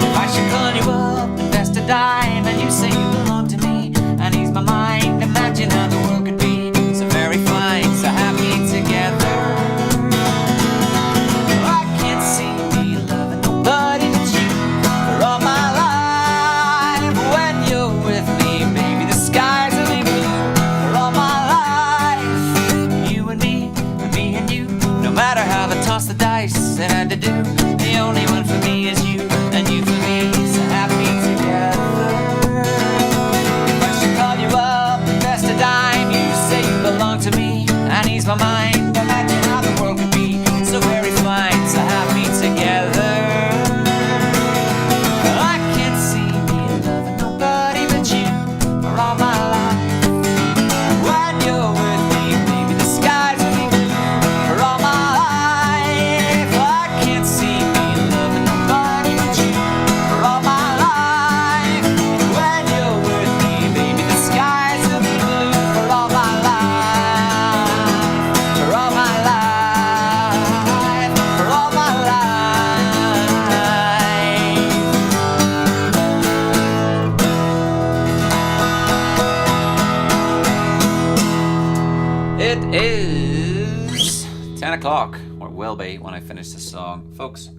If I should call you up, invest a dime, and you say you belong to me and ease my mind, imagine how the world could be so very fine, so happy together. I can't see me loving nobody but you for all my life. When you're with me, baby, the skies will be blue for all my life. You and me and you, no matter how they toss the dice, it had to do. The only one for me is you, and you for me, so happy together. If I should call you up, invest a dime, you say you belong to me and ease my mind, imagine how the world could be so very fine, so happy together. I can't see me loving nobody but you for all my life. When you're with me, baby, the skies will be blue for all my life. I can't see me loving nobody but you for all my life. When you're with me, baby, the skies will be blue for all my life. For all my life. For all my life. It is 10 o'clock, or it will be when I finish this song. Folks,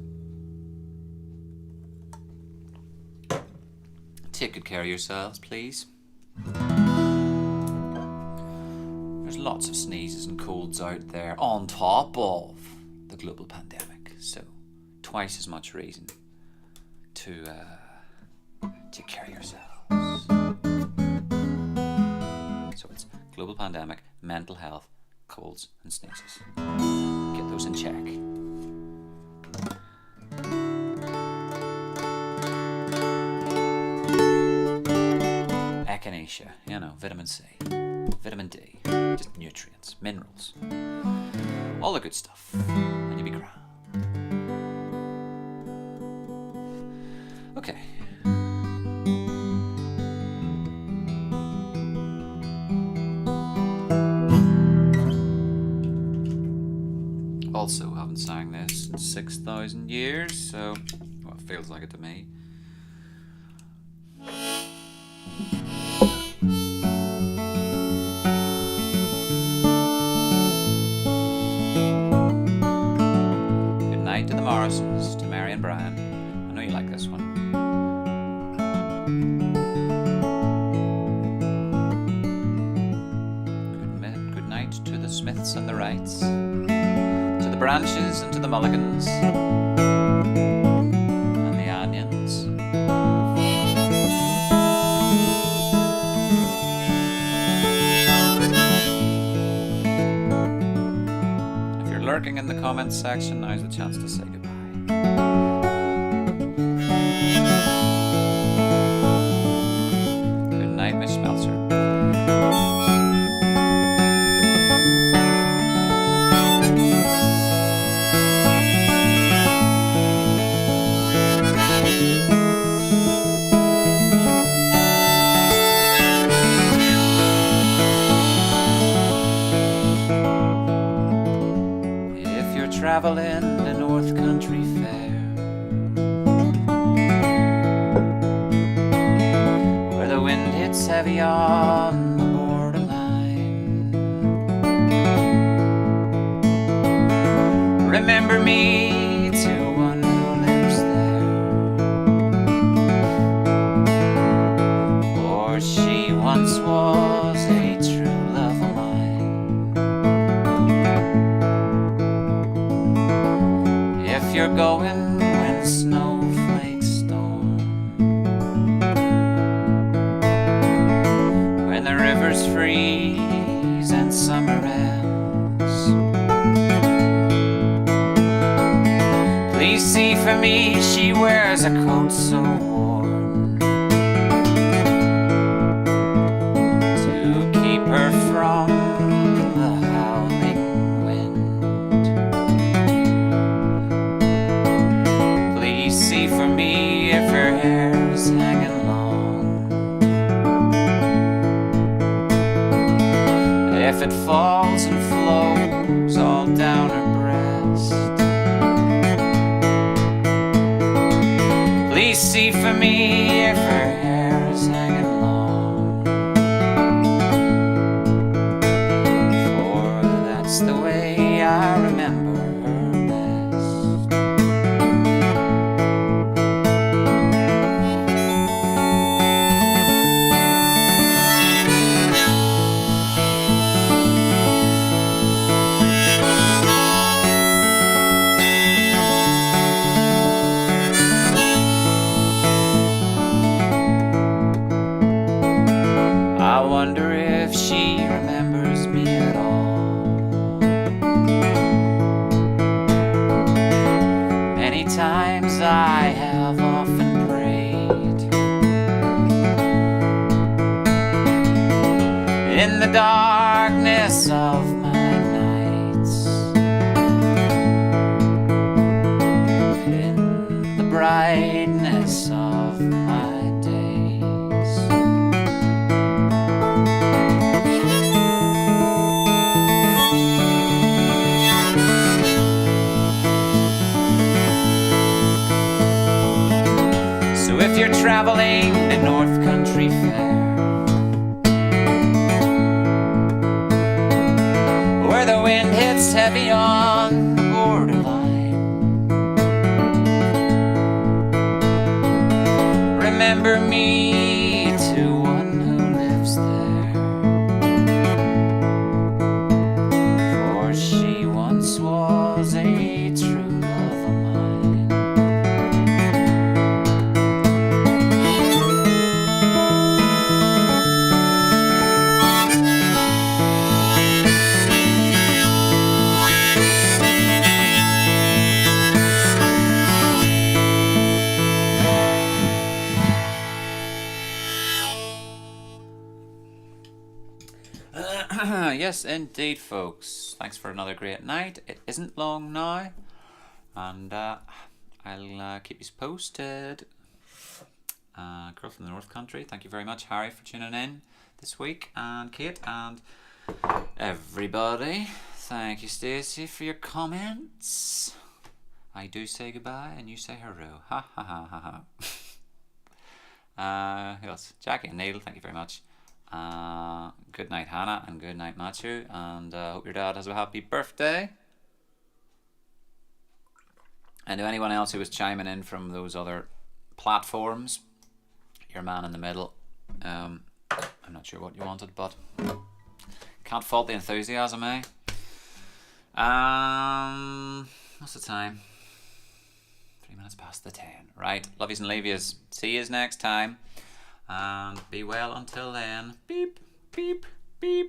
take good care of yourselves, please. There's lots of sneezes and colds out there on top of the global pandemic, so twice as much reason to take care of yourselves. So it's global pandemic, mental health, colds and sneezes. Get those in check. Echinacea, vitamin C, vitamin D, just nutrients, minerals, all the good stuff, and you'll be grand. Okay. Also haven't sang this in 6,000 years, so well, it feels like it to me. Good night to the Morrisons, to Mary and Brian. I know you like this one. Good night to the Smiths and the Wrights, to the Branches and to the Mulligans and the Onions. If you're lurking in the comments section, now's the chance to say goodbye. Good night, Miss Schmelzer. Traveling the North Country Fair, where the wind hits heavy on the borderline. Remember me to one who lives there, for she once was a true love of mine. If you're going when snowflakes storm, when the rivers freeze and summer ends, see for me she wears a coat so warm to keep her from the howling wind. Please see for me if her hair's hanging long, if it falls and flows all down her breast. Please see for me if her hair's hanging long, for that's the way I remember her best. I wonder if she remembers me at all. Many times I have often prayed in the darkness of my nights, in the brightness of my days. So if you're traveling to North Country Fair, where the wind hits heavy on the borderline, remember me to one who lives there, for she once was a true love of mine. Yes, indeed, folks. Thanks for another great night. It isn't long now, and I'll keep you posted. Girl from the North Country, thank you very much, Harry, for tuning in this week, and Kate, and everybody. Thank you, Stacey, for your comments. I do say goodbye, and you say hello. Ha ha ha ha ha. Who else? Jackie and Neil, thank you very much. Good night, Hannah, and good night, Matthew, and hope your dad has a happy birthday. And to anyone else who was chiming in from those other platforms, your man in the middle, I'm not sure what you wanted, but can't fault the enthusiasm, eh? What's the time? 3 minutes past the 10. Right, love yous and leave yous. See yous next time. And be well until then. Beep, beep, beep.